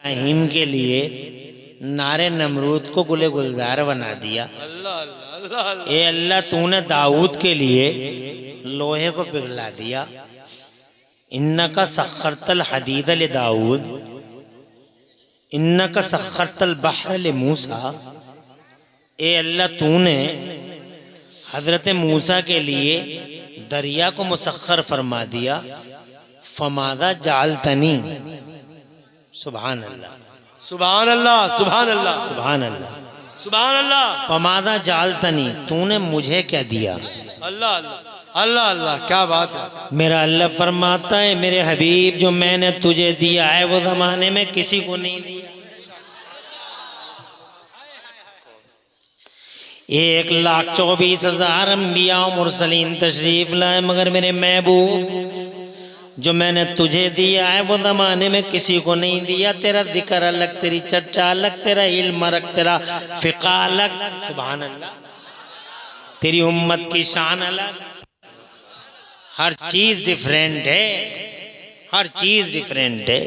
इब्राहिम के लिए नारे नमरूद को गुले गुलजार बना दिया। अल्लाह अल्लाह अल्लाह। ए अल्लाह तूने दाऊद के लिए लोहे को पिघला दिया। इन्नका सख्खरतल हदीद ले दाऊद, इन्नका सख्खरतल बहर ले मूसा। ए अल्लाह तूने हजरत मूसा के लिए दरिया को मुसख्खर फरमा दिया। फमादा जालतनी, सुभान अल्लाह सुभान अल्लाह सुभान अल्लाह सुभान अल्लाह सुभान अल्लाह। फमादा जालतनी, तूने मुझे क्या दिया। अल्लाह अल्लाह अल्लाह अल्लाह, क्या बात है। मेरा अल्लाह फरमाता है मेरे हबीब जो मैंने तुझे दिया है वो जमाने में किसी को नहीं दिया। 1,24,000 अंबिया और मुरसलीन तशरीफ लाए, मगर मेरे महबूब जो मैंने तुझे दिया है वो जमाने में किसी को नहीं दिया। तेरा जिक्र अलग, तेरी चर्चा अलग, तेरा इल्म अलग, तेरा फिक़ा अलग, सुभान अल्लाह, तेरी उम्मत की शान अलग, हर चीज डिफरेंट है, हर चीज डिफरेंट है।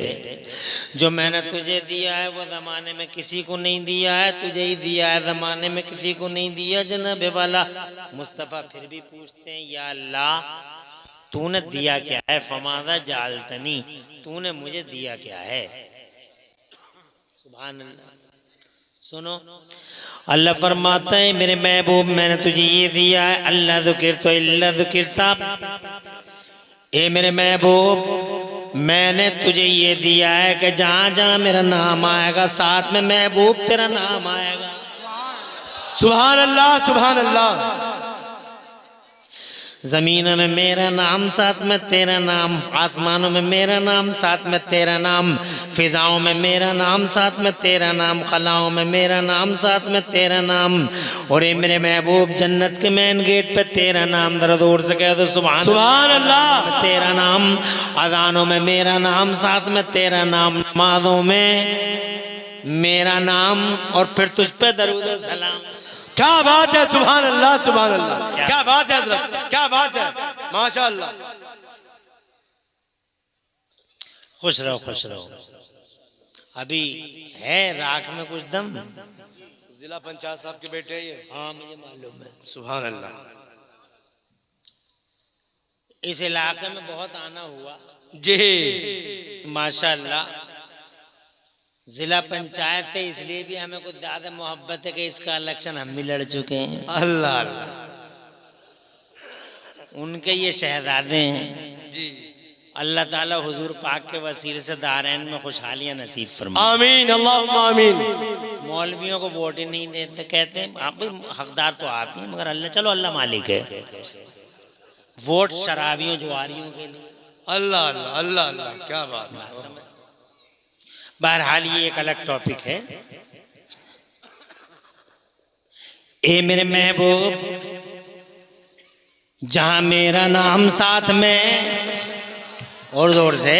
जो मैंने तुझे दिया है वो जमाने में किसी को नहीं दिया है, तुझे ही दिया है, जमाने में किसी को नहीं दिया। जनाब वाला मुस्तफ़ा फिर भी पूछते हैं या अल्लाह तूने दिया क्या है। फमादा जालतनी, तूने मुझे दिया क्या है। सुभान अल्लाह। सुनो अल्लाह फरमाता है मेरे महबूब मैंने तुझे ये दिया है। अल्लाह ज़ुकिर तो इल्ला ज़ुकिरता, ए मेरे महबूब मैंने तुझे ये दिया है कि जहाँ जहाँ मेरा नाम आएगा साथ में महबूब तेरा नाम आएगा। सुभान अल्लाह सुभान अल्लाह। जमीन में मेरा नाम साथ में तेरा नाम, आसमानों में मेरा नाम साथ में तेरा नाम, फिजाओं में मेरा नाम साथ में तेरा नाम, खलाओं में मेरा नाम साथ में तेरा नाम। और ये मेरे महबूब जन्नत के मेन गेट पे तेरा नाम, जरा जोर से कह दो सुभान अल्लाह। तेरा नाम, अजानों में मेरा नाम साथ में तेरा नाम, नमाज़ों में मेरा नाम, और फिर तुझ पे दरूद व सलाम। क्या बात है। सुभान अल्लाह सुभान अल्लाह, क्या बात है हजरत, क्या बात है, माशाअल्लाह। खुश रहो खुश रहो। अभी है राख में कुछ दम। जिला पंचायत साहब के बेटे हैं ये। हाँ मुझे मालूम है। सुभान अल्लाह। इस इलाके में बहुत आना हुआ जी माशाअल्लाह। जिला पंचायत से इसलिए भी हमें कुछ ज्यादा मोहब्बत है कि इसका इलेक्शन हम भी लड़ चुके हैं। अल्लाह अल्लाह। उनके ये शहजादे हैं जी अल्लाह ताला हुजूर पाक के वसीले से दारैन में खुशहालियां नसीब फरमाए। आमीन अल्लाहुम्मा आमीन। मौलवियों को वोट ही नहीं देते, कहते हैं आप भी हकदार तो आप ही, मगर अल्लाह चलो अल्लाह मालिक है। वोट शराबियों जुआरियों के लिए। अल्लाह अल्लाह अल्लाह अल्लाह, क्या बात है। बहरहाल ये एक अलग टॉपिक है। ए मेरे महबूब जहां मेरा नाम साथ में, और जोर से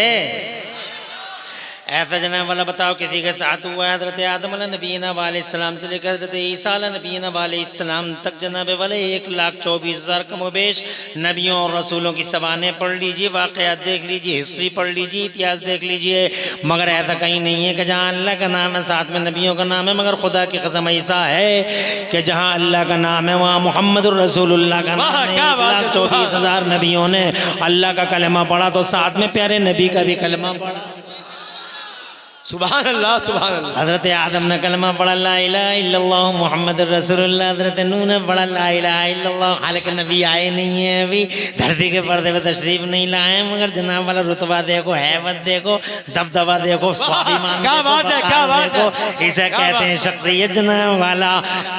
ऐसा जनाब वाला बताओ किसी के साथ हुआ है। हज़रत आदम नबीना वालेस्सलाम से लेकर हज़रत ईसा नबीना वालेस्सलाम तक जनाब वाले 1,24,000 कमोबेश नबियों और रसूलों की ज़बानें पढ़ लीजिए, वाक़यात देख लीजिए, हिस्ट्री पढ़ लीजिए, इतिहास देख लीजिए, मगर ऐसा कहीं नहीं है कि जहाँ अल्लाह का नाम है साथ में नबियों का नाम है। मगर खुदा की कसम ऐसा है कि जहाँ अल्लाह का नाम है वहाँ मोहम्मद रसूलुल्लाह का नाम है। 1,24,000 नबियों ने अल्लाह का कलमा पढ़ा तो साथ में प्यारे नबी का भी कलमा पढ़ा। सुभान अल्लाह सुभान अल्लाह। हजरत आदम ने कलमा पढ़ा ला इलाहा इल्लल्लाह मुहम्मद रसूलुल्लाह। हजरत नूह ने पढ़ा ला इलाहा इल्लल्लाह। हालांकि नबी आए नहीं है, अभी धरती के पर्दे पे तशरीफ नहीं लाए, मगर जनाब वाला रुतबा देखो, हैबत देखो, दबदबा देखो, स्वाभिमान क्या बात है, क्या बात है। इसे कहते हैं शख्सियत जनाब वाला।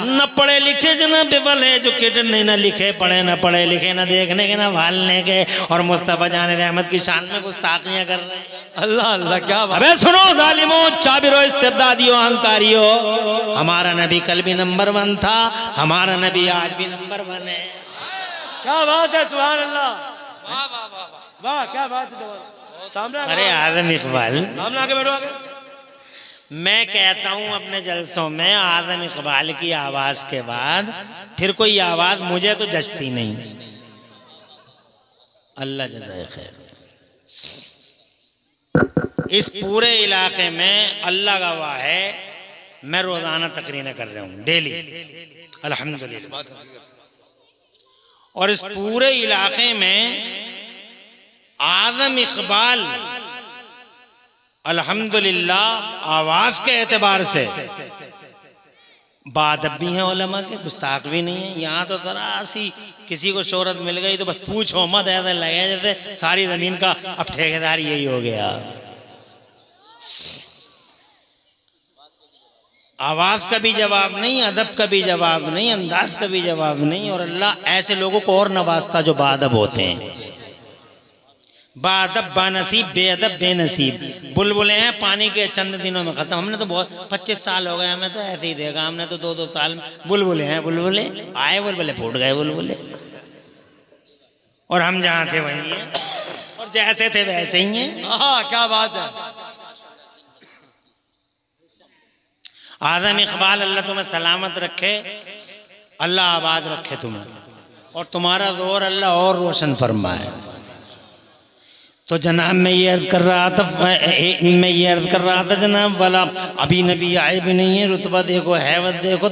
न पढ़े लिखे जनाब वाले एजुकेटेड नहीं, न लिखे पढ़े, न पढ़े लिखे, न देखने के, न भालने के, और मुस्तफ़ा जान रहमत की शान में गुस्ताखियां कर रहे हैं। अल्लाह अल्लाह, क्या बात। अबे सुनो जालिमों, चाबिरो, इस्तिबदादियों, अहंकारियों, हमारा नबी कल भी नंबर 1 था, हमारा नबी आज भी नंबर 1 है। क्या बात है। सुभान अल्लाह। वाह वाह वाह वाह, क्या बात है। सामने अरे आज़म इकबाल, सामने आके बैठो आगे। मैं कहता हूँ अपने जलसों में आज़म इकबाल की आवाज के बाद फिर कोई आवाज मुझे तो जचती नहीं। अल्लाह जज़ाए खैर। इस पूरे इलाके में अल्लाह गवाह है, मैं रोजाना तकरीरें कर रहा हूँ, डेली अल्हम्दुलिल्लाह। और इस पूरे इलाके में आजम इकबाल अल्हम्दुलिल्लाह आवाज के एतबार से बादब भी हैं, उलमा के गुस्ताख भी नहीं है। यहाँ तो जरा सी किसी को शोहरत मिल गई तो बस पूछो मत, ऐसा लगे जैसे सारी जमीन का अब ठेकेदार यही हो गया। आवाज का भी जवाब नहीं, अदब का भी जवाब नहीं, अंदाज का भी जवाब नहीं। और अल्लाह ऐसे लोगों को और नवाजता जो बादब होते हैं। बादब बानसीब, बेअदब बेनसीब। बुलबुले हैं पानी के चंद दिनों में खत्म। हमने तो बहुत 25 साल हो गए, हमें तो ऐसे ही देखा। हमने तो 2-2 साल में बुलबुले हैं, बुलबुले आए, बुलबुले फूट गए बुलबुले। और हम जहाँ थे वहीं हैं, और जैसे थे वैसे ही हैं। क्या बात है। आजम इकबाल अल्लाह तुम्हें सलामत रखे, अल्लाह आबाद रखे तुम्हें, और तुम्हारा जोर अल्लाह और रोशन फरमाए। तो जनाब मैं ये अर्ज कर रहा था जनाब वाला, अभी नबी आए भी नहीं है। रुतबा देखो, हैवत देखो,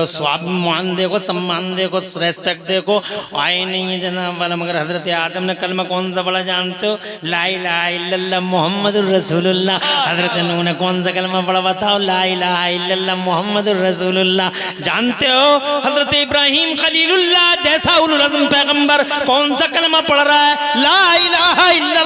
स्वाभिमान देखो, सम्मान देखो, रेस्पेक्ट देखो, आए नहीं है जनाब वाला। मगर हजरत आदम ने कलमा कौन सा पढ़ा जानते हो? ला इलाहा इल्लल्लाह मुहम्मदुर रसूलुल्लाह। हजरत नूह ने कौन सा कलमा पढ़ा बताओ? ला इलाहा इल्लल्लाह मुहम्मदुर रसूलुल्लाह। जानते हो हजरत इब्राहिम खलीलुल्लाह जैसा उलुल अज़्म पैगंबर कौन सा कलमा पढ़ रहा है? ला इलाहा इल्लल्लाह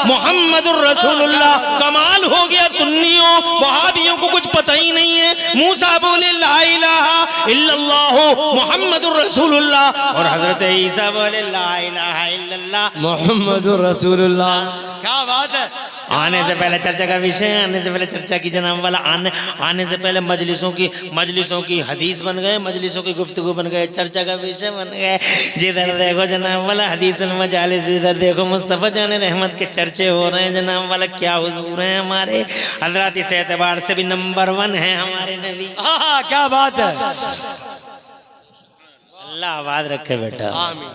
मुहम्मदुर रसूलुल्लाह। कमाल हो गया सुन्नियों, वहाबियों को कुछ पता ही नहीं है। मूसा बोले ला इलाहा इल्लल्लाह मुहम्मदुर रसूलुल्लाह, और हजरत ईसा बोले ला इलाहा इल्लल्लाह मुहम्मदुर रसूलुल्लाह। क्या बात है। आने से पहले चर्चा का विषय, आने से पहले चर्चा की जनाब वाला, आने से पहले मजलिसों की हदीस बन गए, मजलिसों की गुफ्तगू बन गए, चर्चा का विषय बन गए। जिधर देखो जनाब वाला हदीस मजालिस, इधर देखो मुस्तफ़ा जान रहमत के चर्चे हो रहे हैं जनाब वाला। क्या हुजूर हैं हमारे हजरत, इस एतबार से भी नंबर 1 है हमारे नबी। क्या बात है। अल्लाह आबाद रखे बेटा, आमीन।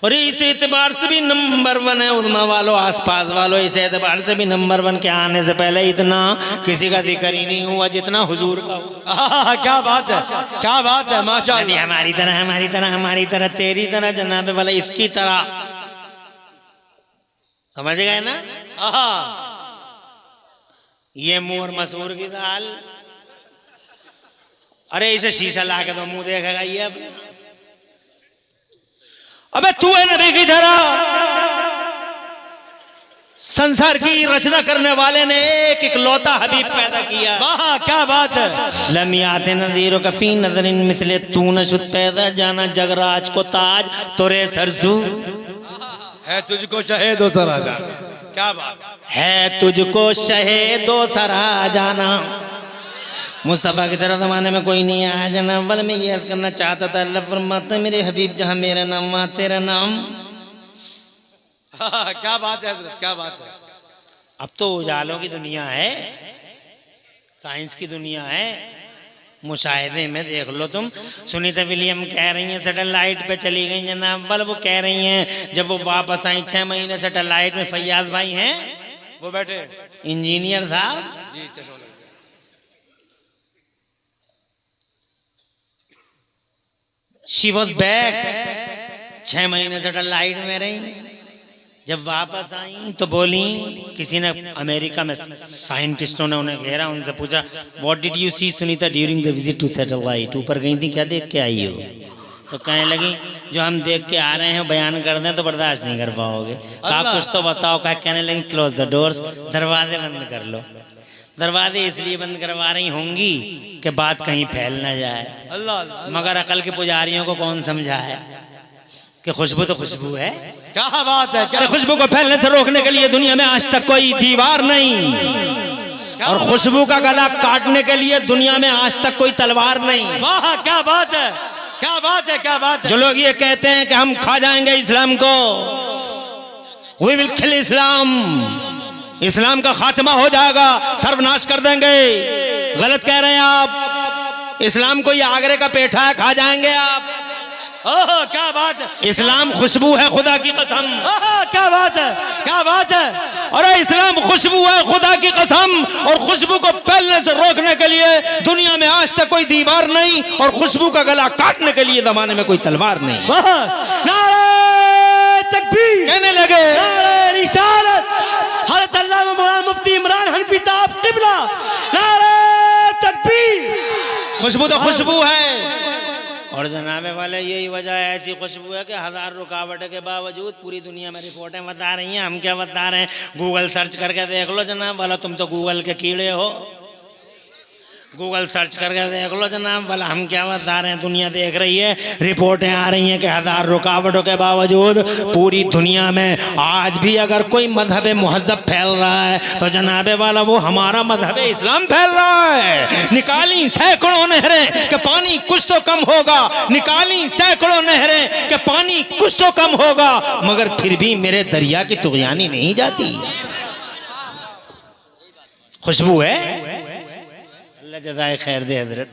और इस एतबार से भी नंबर 1 है उलमा वालों, आसपास वालों, इस एतबार से भी नंबर 1 के आने से पहले इतना किसी का जिक्र ही नहीं हुआ जितना हुजूर का हुआ। क्या बात है, क्या बात है, माशाअल्लाह। हमारी तरह, हमारी तरह, हमारी तरह, तेरी तरह जनाबे वाला, इसकी तरह, समझ गए ना? ये मुंह और मसूर की दाल। अरे इसे शीशा ला के तो मुंह देखेगा ये अपना। अबे तू है नबी की तरह। संसार की रचना करने वाले ने एक इकलौता हबीब पैदा किया। वाह क्या बात है। लमियात नज़ीरो कफी नजरिन मिसले तू नशुद पैदा जाना जगराज को ताज तोरे सरसू है तुझको शहीदो सरा जाना। क्या बात है, तुझको शहीदो सरा जाना। मुस्तफ़ा की तरह ज़माने में कोई नहीं आया जनाब वाला। मैं ये अर्ज़ करना चाहता था, अल्लाह फरमाता मेरे हबीब जहाँ मेरा नाम वहाँ तेरा नाम। क्या बात है हज़रत, क्या बात है। अब तो उजालों की दुनिया है, साइंस की दुनिया है। मुशाहिदे में देख लो तुम, सुनीता विलियम कह रही हैं सैटेलाइट पे चली गई जनाब वाला। वो कह रही हैं जब वो वापस आई 6 महीने सैटेलाइट में, फैयाज भाई हैं वो बैठे इंजीनियर साहब जी, चश्मा शी वॉज बैक। 6 महीने सैटेलाइट में रही, जब वापस आई तो बोली, किसी ने अमेरिका में साइंटिस्टों ने उन्हें घेरा, उनसे पूछा what did you see Sunita during the visit to satellite. ऊपर गई थी, क्या देख के आई हो? तो कहने लगी जो हम देख के आ रहे हैं बयान कर दें तो बर्दाश्त नहीं कर पाओगे। आप कुछ तो बताओ। कहने लगी क्लोज द डोर्स, दरवाजे बंद कर लो। दरवाजे इसलिए बंद करवा रही होंगी कि बात कहीं फैल ना जाए। अल्लाह। मगर अकल के पुजारियों को कौन समझाए कि खुशबू तो खुशबू है। क्या बात है। क्या खुशबू को फैलने से रोकने के लिए दुनिया में आज तक कोई दीवार नहीं, और खुशबू का गला काटने के लिए दुनिया में आज तक कोई तलवार नहीं। वाह क्या बात है, क्या बात है, क्या बात है। जो लोग ये कहते हैं कि हम खा जाएंगे इस्लाम को, वी विल किल इस्लाम, इस्लाम का खात्मा हो जाएगा, सर्वनाश कर देंगे, गलत कह रहे हैं आप। इस्लाम को ये आगरे का पेठा है, खा जाएंगे आप। ओह क्या बात है, इस्लाम खुशबू है खुदा की कसम। ओह क्या बात है, क्या बात है। अरे इस्लाम खुशबू है खुदा की कसम, और खुशबू को फैलने से रोकने के लिए दुनिया में आज तक कोई दीवार नहीं, और खुशबू का गला काटने के लिए जमाने में कोई तलवार नहीं। नारे तकबीर कहने लगे नारे रिसालत, हज़रत अल्लामा मौलाना मुफ्ती इमरान हनफी साहब क़िबला, नारे तकबीर। खुशबू तो खुशबू है, और जनाबे वाले यही वजह है, ऐसी खुशबू है कि 1000 रुकावटों के बावजूद पूरी दुनिया में रिपोर्टें बता रही हैं। हम क्या बता रहे हैं, गूगल सर्च करके देख लो जनाब वाला, तुम तो गूगल के कीड़े हो, गूगल सर्च करके देख लो जनाब वाला, हम क्या बता रहे हैं, दुनिया देख रही है, रिपोर्टें आ रही हैं कि 1000 रुकावटों के बावजूद पूरी दुनिया में आज भी अगर कोई मजहब मुहज़्ज़ब फैल रहा है तो जनाबे वाला वो हमारा मजहब इस्लाम फैल रहा है। निकाली सैकड़ों नहरें कि पानी कुछ तो कम होगा, निकाली सैकड़ों नहरें कि पानी कुछ तो कम होगा, मगर फिर भी मेरे दरिया की तुग़यानी नहीं जाती। खुशबू है, जज़ाए खैर दे हजरत।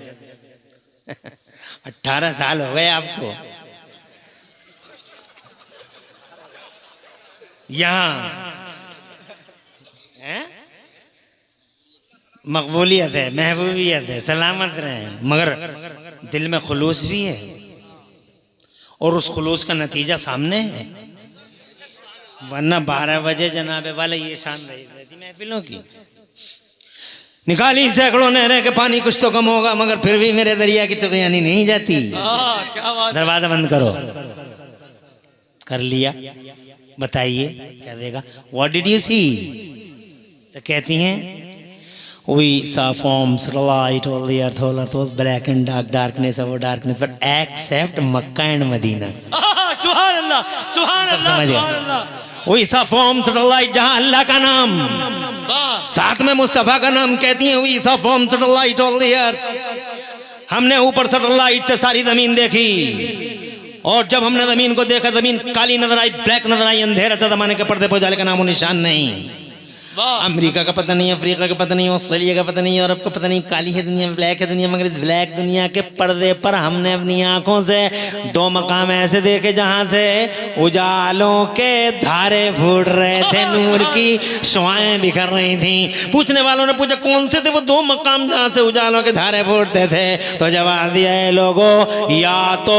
18 साल हो गए आपको यहाँ, मकबूलियत है, महबूबियत है, सलामत रहे, मगर दिल में खुलूस भी है, और उस खुलूस का नतीजा सामने है। वरना 12 बजे जनाबे वाले ये शान रही रहती महफिलों की, निकाली सैकड़ों नहरें के पानी कुछ तो कम होगा, मगर फिर भी मेरे दरिया की तुग़यानी नहीं जाती। क्या बात। दरवाजा बंद करो, कर लिया, बताइए क्या देगा। व्हाट डिड यू सी, तो कहती हैं we saw forms light all the earth, all earth was black and dark, darkness over darkness, but except Makkah and Medina। सुभान अल्लाह, सुभान अल्लाह, सुभान अल्लाह। we saw forms of light, जहाँ अल्लाह का नाम साथ में मुस्तफा का नाम, कहती हैं we saw forms of light all the earth, हमने ऊपर सैटेलाइट से सारी जमीन देखी, और जब हमने जमीन को देखा जमीन काली नजर आई, ब्लैक नजर आई, अंधेरा था, जमाने के पर्दे पर उजाले का नामो निशान नहीं। अमेरिका का पता नहीं, अफ्रीका का पता नहीं, ऑस्ट्रेलिया का पता नहीं, यूरोप का पता नहीं, काली है दुनिया, ब्लैक है दुनिया, मगर इस ब्लैक दुनिया के पर्दे पर हमने अपनी आंखों से 2 मकाम ऐसे देखे जहां से उजालों के धारे फूट रहे थे, नूर की शुआएं बिखर रही थी। पूछने वालों ने पूछा कौन से थे वो 2 मकाम जहां से उजालों के धारे फूटते थे, तो जवाब दिया है लोगों, या तो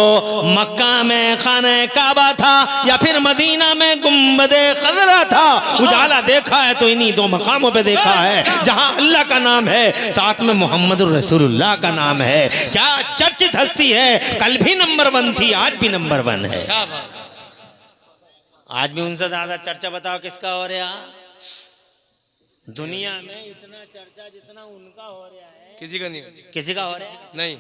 मक्का में खाने काबा था, या फिर मदीना में गुम्बदे खजरा था। उजाला देखा है तो 2 मकामों पे देखा है, जहां अल्लाह का नाम है, साथ में मोहम्मद रसूलुल्लाह का नाम है। क्या चर्चित हस्ती है, कल भी नंबर 1 थी, आज भी नंबर 1 है। आज भी उनसे ज्यादा चर्चा बताओ किसका हो रहा दुनिया में? इतना चर्चा जितना उनका हो रहा है किसी का नहीं, किसी का हो रहा है नहीं।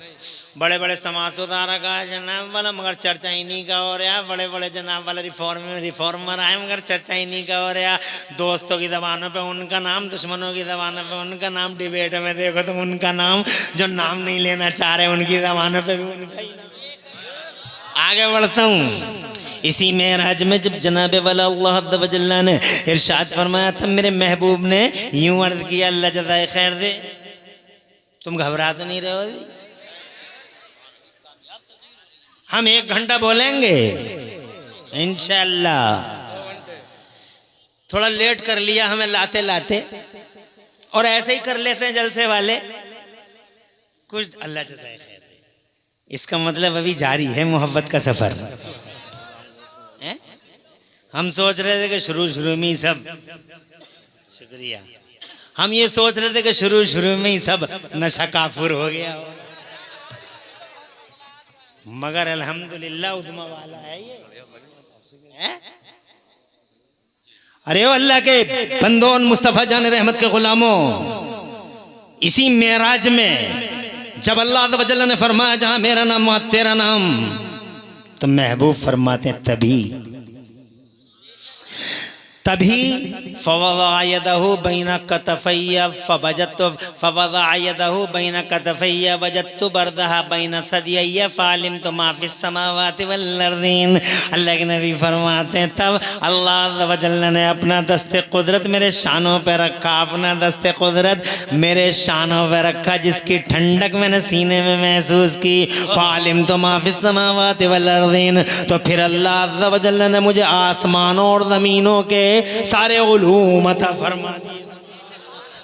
बड़े बड़े समाज सुधारक का जनाब वाला, मगर चर्चा इन्हीं का हो रहा है। बड़े बड़े जनाब वाला रिफॉर्मर आए, मगर चर्चा इन्हीं का हो रहा। दोस्तों की जबानों पे उनका नाम, दुश्मनों की जबानों पे उनका नाम, डिबेट में देखो तो उनका नाम, जो नाम नहीं लेना चाह रहे उनकी जबानों पे भी उनका ही नाम। आगे बढ़ता हूँ। इसी मेराज में जब जनाबे वाला अल्लाह अज़्ज़ व जल्ला ने इरशाद फरमाया था, मेरे महबूब ने यूं अर्ज किया, अल्लाह जज़ाए खैर दे, तुम घबरा तो नहीं रहे हो? हम 1 घंटा बोलेंगे इंशाअल्लाह। थोड़ा लेट कर लिया हमें लाते लाते, और ऐसे ही कर लेते हैं जलसे वाले कुछ। अल्लाह जज़ाए खैर दे, इसका मतलब अभी जारी है मोहब्बत का सफर। हम सोच रहे थे कि शुरू में ही सब, शुक्रिया, हम ये सोच रहे थे कि शुरू में ही सब नशा काफुर हो गया हो, मगर अल्हम्दुलिल्लाह उद्मा वाला है ये है? अरे ओ अल्लाह के बंदों, मुस्तफा जान रहमत के गुलामों, इसी मेराज में जब अल्लाह अज़्ज़ व जल्ला ने फरमाया जहां मेरा नाम वहां तेरा नाम, तो महबूब फरमाते तभी तभी फवज़अ बैन कतफ़ैया बैन कतफ़ैया वजदतु बरदहा बैन सदियैया फ़अलिमतु मा फ़िस समावाति वल अर्ज़ीन। अल्लाह के नबी फरमाते हैं तब अल्लाह अज़्ज़ व जल्ल ने अपना दस्ते कुदरत मेरे शानों पे रखा, अपना दस्ते कुदरत मेरे शानों पे रखा, जिसकी ठंडक मैंने सीने में महसूस की। फ़अलिमतु मा फ़िस समावाति वल अर्ज़ीन, तो फिर अल्लाह अज़्ज़ व जल्ल ने मुझे आसमानों और ज़मीनों के सारे उलूम अता फरमा दिए।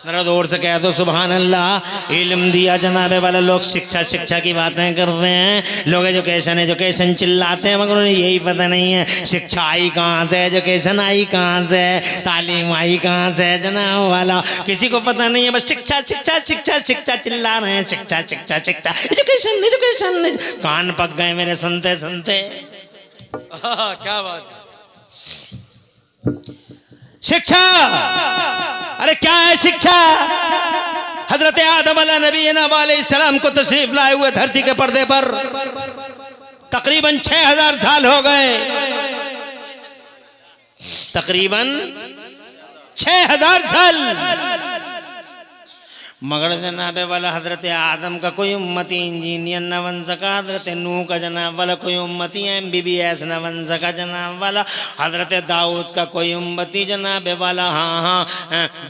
जरा जोर से कह दो सुभान अल्लाह। इल्म दिया जनाबे वाला, लोग शिक्षा शिक्षा की बातें करते हैं, लोग एजुकेशन एजुकेशन चिल्लाते हैं, मगर उन्हें यही पता नहीं है शिक्षा आई कहाँ से, एजुकेशन आई कहाँ से, तालीम आई कहाँ से जनाब वाला, किसी को पता नहीं है। बस शिक्षा शिक्षा शिक्षा शिक्षा चिल्ला रहे हैं, शिक्षा शिक्षा शिक्षा एजुकेशन एजुकेशन। कान पक गए मेरे सुनते सुनते। क्या बात है। शिक्षा, अरे क्या है शिक्षा? हजरत आदम अलैहिस्सलाम को तशरीफ लाए हुए धरती के पर्दे पर तकरीबन 6000 साल हो गए, तकरीबन 6000 साल। मगर जनाबे वाला हजरत आदम का कोई उम्मती इंजीनियर न बन सका, हजरत नूह का जनाब वाला कोई उम्मती MBBS न बन सका जनाब वाला, हजरत दाऊद का कोई उम्मती जनाबे वाला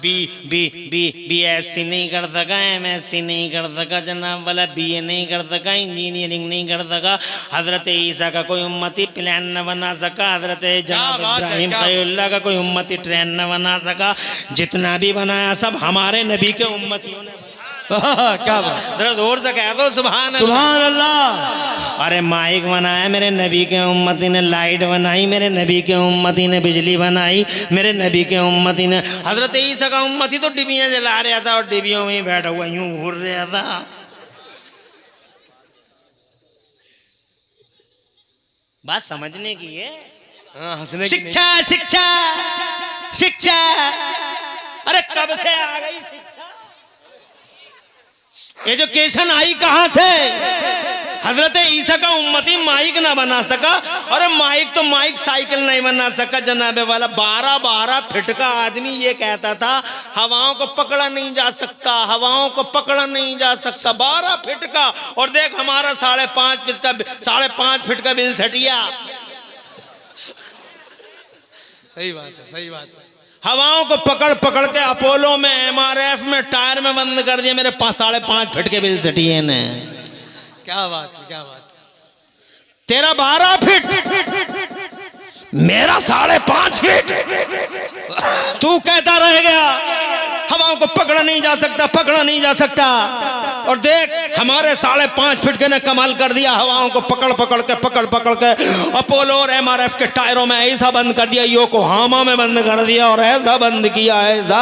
BSc नहीं कर सका, MSc नहीं कर सका जनाब वाला, BA नहीं कर सका, इंजीनियरिंग नहीं कर सका। हजरत ईसा का कोई उम्मती प्लान न बना सका, हजरत जनाब इब्राहिम खलीलुल्लाह का कोई उम्मती ट्रेन न बना सका। जितना भी बनाया सब हमारे नबी के उम्मती। क्या बात। जरा जोर से कह दो सुभान सुभान अल्लाह। अरे माइक बनाया मेरे नबी के उम्मती ने, लाइट बनाई मेरे नबी के उम्मती ने, बिजली बनाई मेरे नबी के उम्मती ने। हजरत ईसा का उम्मती तो डिबियां जला रहा था और डिबियों में ही बैठा हुआ यूं घूर रहा था। बात समझने की है। हंसने की शिक्षा शिक्षा शिक्षा, अरे कब से आ गई शिक्षा? एजुकेशन आई कहां से? हजरत ईसा का उम्मती माइक ना बना सका, और माइक तो माइक साइकिल नहीं बना सका जनाबे वाला। 12 फीट का आदमी ये कहता था हवाओं को पकड़ा नहीं जा सकता, हवाओं को पकड़ा नहीं जा सकता। 12 फीट का, और देख हमारा 5.5 फीट का बिल सटिया। सही बात है, सही बात है। हवाओं को पकड़ पकड़ के अपोलो में, MRF में, टायर में बंद कर दिया मेरे 5.5 फीट के बिल सटिए ने। क्या बात है, क्या बात है। तेरा 12 फीट, मेरा 5.5 फीट। तू कहता रह गया हवाओं को पकड़ा नहीं जा सकता, पकड़ा नहीं जा सकता। और देख हमारे 5.5 फीट के ने कमाल कर दिया, हवाओं को पकड़ पकड़ के अपोलो और MRF के टायरों में ऐसा बंद कर दिया, योकोहामा में बंद कर दिया, और ऐसा बंद किया, ऐसा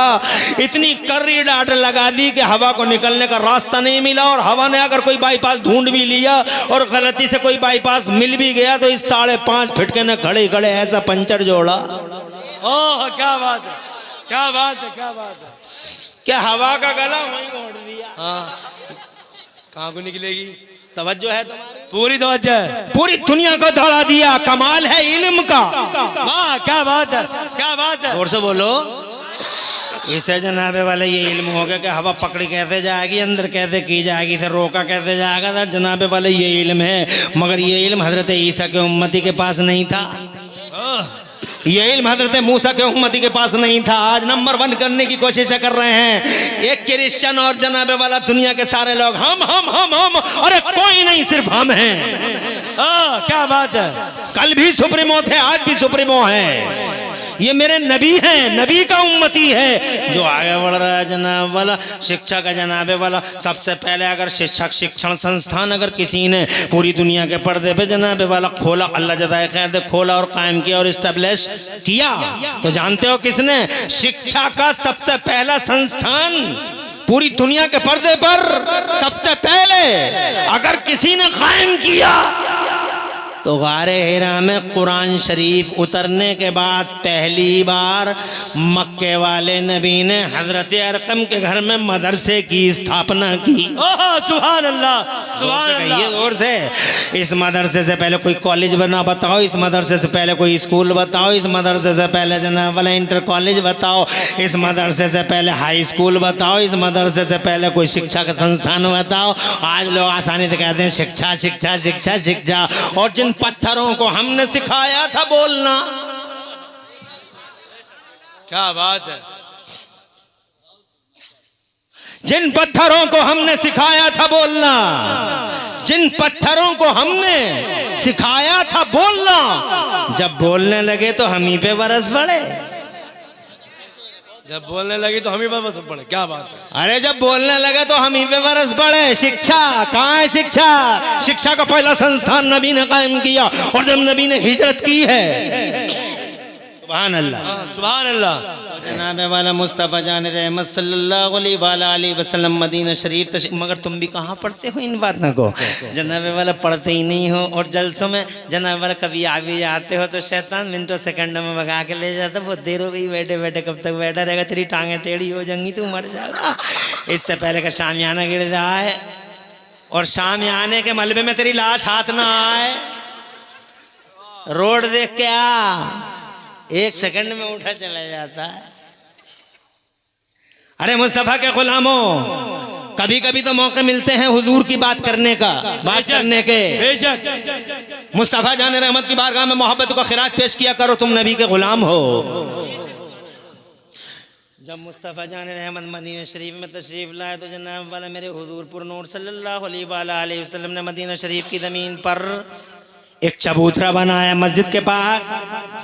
इतनी कर्री डाट लगा दी कि हवा को निकलने का रास्ता नहीं मिला। और हवा ने अगर कोई बाईपास ढूंढ भी लिया और गलती से कोई बाईपास मिल भी गया तो इस 5.5 फीट के ने खड़े खड़े ऐसा पंचर जोड़ा। ओह क्या बात है, क्या बात है, क्या बात है। क्या हवा का गला वहीं ओढ़ दिया। हाँ, कहाँ को निकलेगी? तवज्जो है तुम्हारी? पूरी तवज्जो है। पूरी दुनिया को दौड़ा दिया। कमाल है इल्म का। वाह क्या बात है, क्या बात है। जोर से बोलो। इसे जनाबे वाले ये इल्म हो गया कि हवा पकड़ी कैसे जाएगी, अंदर कैसे की जाएगी, इसे रोका कैसे जाएगा। जनाबे वाले ये इल्म है, मगर ये इल्म हजरत ईसा के उम्मती के पास नहीं था। ये इल्म हजरत मूसा के उम्मती के पास नहीं था। आज नंबर 1 करने की कोशिश कर रहे हैं एक क्रिश्चियन और जनाबे वाला दुनिया के सारे लोग हम। अरे कोई नहीं, सिर्फ हम हैं। क्या बात है। कल भी सुप्रीमो थे, आज भी सुप्रीमो हैं। ये मेरे नबी हैं, नबी का उम्मती है जो आगे बढ़ रहा है जनाब वाला। शिक्षा का जनाबे वाला सबसे पहले अगर शिक्षण संस्थान अगर किसी ने पूरी दुनिया के पर्दे पे जनाबे वाला खोला, अल्लाह जज़ाए खैर दे, खोला और कायम किया और इस्टेब्लिश किया, तो जानते हो किसने? शिक्षा का सबसे पहला संस्थान पूरी दुनिया के पर्दे पर सबसे पहले अगर किसी ने कायम किया तो गारे हिरा में कुरान शरीफ उतरने के बाद पहली बार मक्के वाले नबी ने हजरत अरकम के घर में मदरसे की स्थापना की। सुभान अल्लाह, सुभान अल्लाह। जोर से, इस मदरसे से पहले कोई कॉलेज बना बताओ, इस मदरसे से पहले कोई स्कूल बताओ, इस मदरसे से पहले जनाब वाला इंटर कॉलेज बताओ, इस मदरसे से पहले हाई स्कूल बताओ, इस मदरसे से पहले कोई शिक्षा का संस्थान बताओ। आज लोग आसानी से कहते हैं शिक्षा शिक्षा शिक्षा शिक्षा। और जिन पत्थरों को हमने सिखाया था बोलना, क्या बात है, जिन पत्थरों को हमने सिखाया था बोलना, जिन पत्थरों को हमने सिखाया था बोलना, जब बोलने लगे तो हम ही पे बरस पड़े। जब बोलने लगी तो हम ही पर बस पड़े। क्या बात है, अरे जब बोलने लगे तो हम ही पे बरस पड़े। शिक्षा कहाँ है? शिक्षा, शिक्षा का पहला संस्थान नबी ने कायम किया। और जब नबी ने हिजरत की है, सुभान अल्लाह, सुभान अल्लाह, जनाब वाला मुस्तफ़ा जान रहमत सल्लल्लाहु अलैहि वसल्लम मदीना शरीफ तशरीफ। मगर तुम भी कहाँ पढ़ते हो इन बातों को? जनाब वाला पढ़ते ही नहीं हो। और जलसों में जनाब वाला कभी आ भी जाते हो तो शैतान मिनटों सेकंडों में भगा के ले जाता। बहुत देर हो गई बैठे बैठे, कब तक बैठा रहेगा, तेरी टांगें टेढ़ी हो जाएंगी, तू मर जाएगा। इससे पहले का शामियाना गिर जाए और शामियाने के मलबे में तेरी लाश हाथ ना आए। रोड देख के आ, एक सेकंड में उठा चला जाता है। अरे मुस्तफा के गुलामों, कभी कभी तो मौके मिलते हैं हुजूर की बात करने का, बात करने के। बेशक मुस्तफा जान रहमत की बारगाह में मोहब्बत का खिराज पेश किया करो, तुम नबी के गुलाम हो। जब मुस्तफ़ा जान रहमत मदीना शरीफ में तशरीफ़ लाए तो जनाब वाला मेरे हुजूर पुर नूर सल्लल्लाहु अलैहि वसल्लम ने मदीना शरीफ की ज़मीन पर एक चबूतरा बनाया मस्जिद के पास।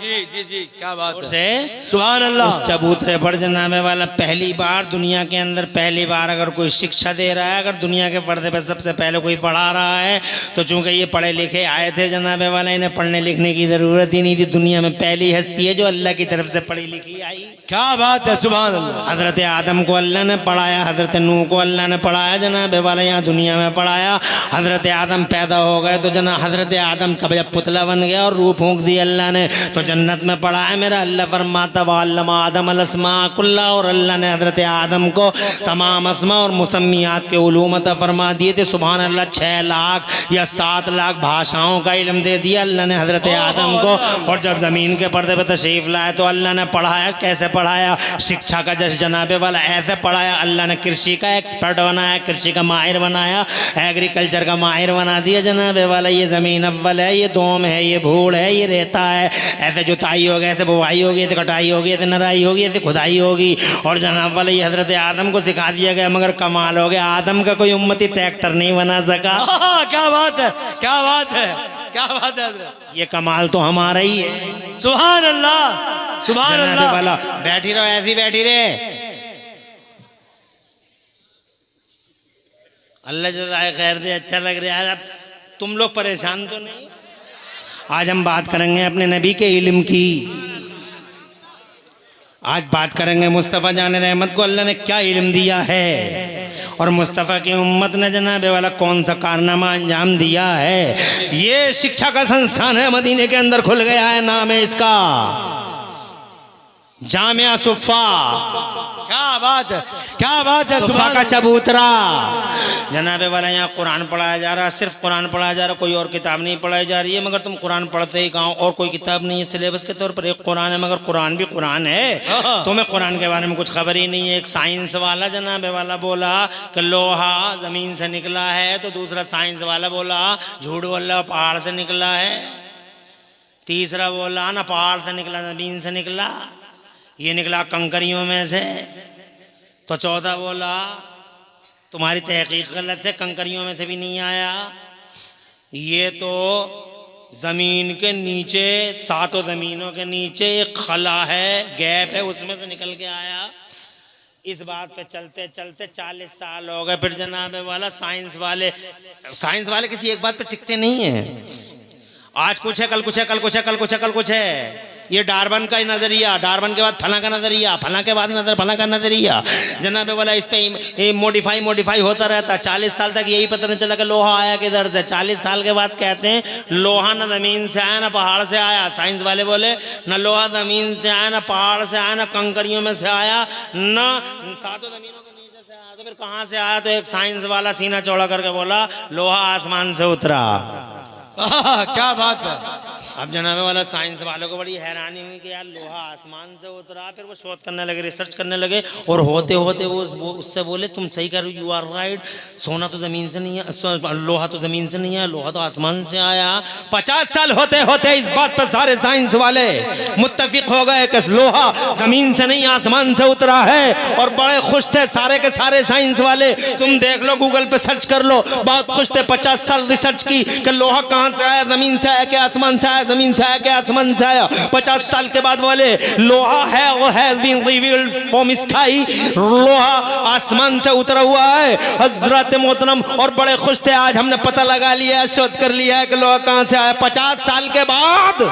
जी जी जी, क्या बात से है, सुभान अल्लाह। उस चबूतरे पर जनाब वाला पहली बार दुनिया के अंदर, पहली बार अगर कोई शिक्षा दे रहा है, अगर दुनिया के पर्दे पर सबसे पहले कोई पढ़ा रहा है, तो चूंकि ये पढ़े लिखे आए थे जनाब वाला, इन्हें पढ़ने लिखने की ज़रूरत ही नहीं थी। दुनिया में पहली हस्ती है जो अल्लाह की तरफ से पढ़ी लिखी आई। क्या बात है, सुभान अल्लाह। हज़रत आदम को अल्लाह ने पढ़ाया, हज़रत नूह को अल्लाह ने पढ़ाया, जनाब वाला यहाँ दुनिया में पढ़ाया। हज़रत आदम पैदा हो गए तो जना हज़रत आदम का जब पुतला बन गया और रूह फूंक दी अल्लाह ने, तो जन्नत में पढ़ाया। मेरा अल्लाह फरमाता वअल्लमा आदम अल अस्मा कुल्ला, और अल्लाह ने हज़रत आदम को तमाम अस्मा और मुसम्मियात के उलूम अता फरमा दिए थे। सुभान अल्लाह, 6 लाख या 7 लाख भाषाओं का इल्म दे दिया अल्लाह ने हज़रत आदम को। और जब ज़मीन के पर्दे पर तशरीफ़ लाए तो अल्लाह ने पढ़ाया। कैसे पढ़ाया? शिक्षा का जश जनाबे वाला ऐसे पढ़ाया। अल्लाह ने कृषि का एक्सपर्ट बनाया, कृषि का माहिर बनाया, एग्रीकल्चर का माहिर बना दिया जनाबे वाला। ये ज़मीन अव्वल है, ये दोम है, ये भूड़ है, ये रेता है, ऐसे जुताई होगी, ऐसे बुवाई होगी, ऐसे कटाई होगी, ऐसे नराई होगी, ऐसे खुदाई होगी। और जनाब वाला ये हज़रत आदम को सिखा दिया गया। मगर कमाल हो गया, आदम का कोई उम्मती ट्रैक्टर नहीं बना सका। क्या बात है, क्या बात है, क्या बात है हज़रत। ये कमाल तो हमारा ही है। सुभान अल्लाह, सुभान अल्लाह। वाला बैठी रहो, ऐसी बैठी रहे। अल्लाह जज़ाए खैर दे। अच्छा लग रहा है। अब तुम लोग परेशान तो नहीं? आज हम बात करेंगे अपने नबी के इल्म की। आज बात करेंगे मुस्तफ़ा जान रहमत को अल्लाह ने क्या इल्म दिया है, और मुस्तफ़ा की उम्मत ने जनाबे वाला कौन सा कारनामा अंजाम दिया है। ये शिक्षा का संस्थान है, मदीने के अंदर खुल गया है। नाम है इसका जामिया सुफ़ा। क्या बात है, क्या बात है, सुफ़ा का चबूतरा। जनाबे वाला यहाँ कुरान पढ़ाया जा रहा है, सिर्फ कुरान पढ़ाया जा रहा है, कोई और किताब नहीं पढ़ाई जा रही है। मगर तुम कुरान पढ़ते ही कहाँ, और कोई किताब नहीं है सिलेबस के तौर पर। एक कुरान है, मगर कुरान भी कुरान है, तुम्हें कुरान के बारे में कुछ खबर ही नहीं है। एक साइंस वाला जनाबे वाला बोला कि लोहा ज़मीन से निकला है, तो दूसरा साइंस वाला बोला झूठ बोल रहा, पहाड़ से निकला है। तीसरा बोला ना पहाड़ से निकला, ज़मीन से निकला, ये निकला कंकरियों में से। तो चौथा बोला तुम्हारी तहकीक गलत है, कंकरियों में से भी नहीं आया, ये तो ज़मीन के नीचे, 7 ज़मीनों के नीचे एक खला है, गैप है, उसमें से निकल के आया। इस बात पे चलते चलते 40 साल हो गए। फिर जनाबे वाला साइंस वाले किसी एक बात पे टिकते नहीं हैं। आज कुछ है, कल कुछ है, कल कुछ है, कल कुछ है, कल कुछ है। ये डार्विन का नजरिया, डार्विन के बाद फला का नजरिया, फला के बाद फला का नजरिया। जनाब वाला इस पे मॉडिफाई होता रहता। 40 साल तक यही पता नहीं चला कि लोहा आया किधर से। 40 साल के बाद कहते हैं लोहा न जमीन से आया ना पहाड़ से आया। साइंस वाले बोले न लोहा जमीन से आया ना पहाड़ से आया ना कंकरियों में से आया न सातों जमीनों के नीचे से आया। तो फिर कहाँ से आया? तो एक साइंस वाला सीना चौड़ा करके बोला लोहा आसमान से उतरा। क्या बात है। अब जनाबे वाला साइंस वालों को बड़ी हैरानी हुई कि यार लोहा आसमान से उतरा। फिर वो शोध करने लगे, रिसर्च करने लगे और होते होते वो उससे बोले तुम सही कर, यू आर राइट, सोना तो ज़मीन से नहीं है, लोहा तो ज़मीन से नहीं है, लोहा तो आसमान से आया। 50 साल होते होते इस बात पर सारे साइंस वाले मुत्तफिक हो गए कि लोहा ज़मीन से नहीं आसमान से उतरा है और बड़े खुश थे सारे के सारे साइंस वाले। तुम देख लो, गूगल पे सर्च कर लो, बहुत खुश थे। 50 साल रिसर्च की कि लोहा कहाँ से आया, ज़मीन से आया कि आसमान से आया, ज़मीन से आया कि आसमान से आया। 50 साल के बाद बोले लोहा है, वो has been revealed from sky, लोहा आसमान से उतरा हुआ है हजरत मोहतरम। और बड़े खुश थे, आज हमने पता लगा लिया, शोध कर लिया है कि लोहा कहाँ से आया। 50 साल के बाद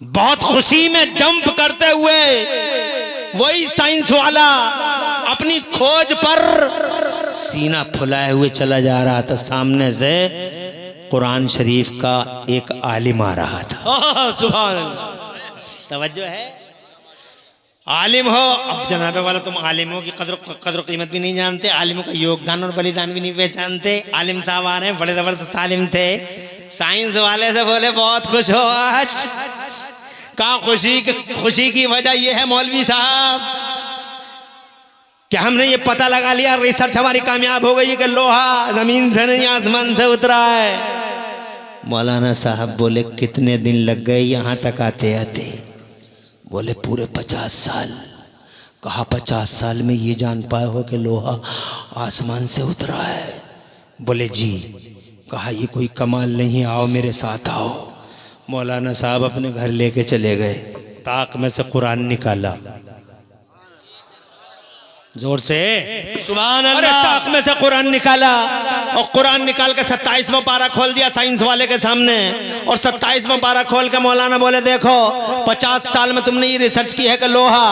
बहुत खुशी में जंप करते हुए वही साइंस वाला अपनी खोज पर सीना फुलाए हुए चला जा रहा था। सामने से कुरान शरीफ का एक आलिम आ रहा था। सुभान अल्लाह। तवज्जो है, आलिम हो। अब जनाबे वाला तुम आलिमों की कदर कीमत भी नहीं जानते, आलिमों का योगदान और बलिदान भी नहीं पहचानते। आलिम साहब आ रहे हैं, बड़े जबरदस्त आलिम थे। साइंस वाले से बोले बहुत खुश हो आज। कहा खुशी की वजह यह है मौलवी साहब कि हमने ये पता लगा लिया, रिसर्च हमारी कामयाब हो गई कि लोहा जमीन से नहीं आसमान से उतरा है। मौलाना साहब बोले कितने दिन लग गए यहाँ तक आते आते? बोले पूरे 50 साल। कहा 50 साल में ये जान पाए हो कि लोहा आसमान से उतरा है? बोले जी। कहा ये कोई कमाल नहीं, आओ मेरे साथ आओ। मौलाना साहब अपने घर लेके चले गए, ताक में से कुरान निकाला, जोर से सुभान अरे अल्लाह। ताक में से कुरान निकाला और कुरान निकाल के 27वां पारा खोल दिया साइंस वाले के सामने। और 27वां पारा खोल के मौलाना बोले देखो 50 साल में तुमने ये रिसर्च की है कि लोहा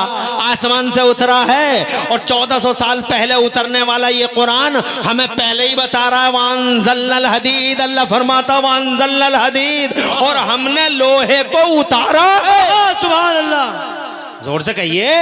आसमान से उतरा है और 1400 साल पहले उतरने वाला ये कुरान हमें पहले ही बता रहा है वांज़ल्नल हदीद, अल्लाह फरमाता वांज़ल्नल हदीद, और हमने लोहे को उतारा है। सुभान अल्लाह। जोर से कहिए।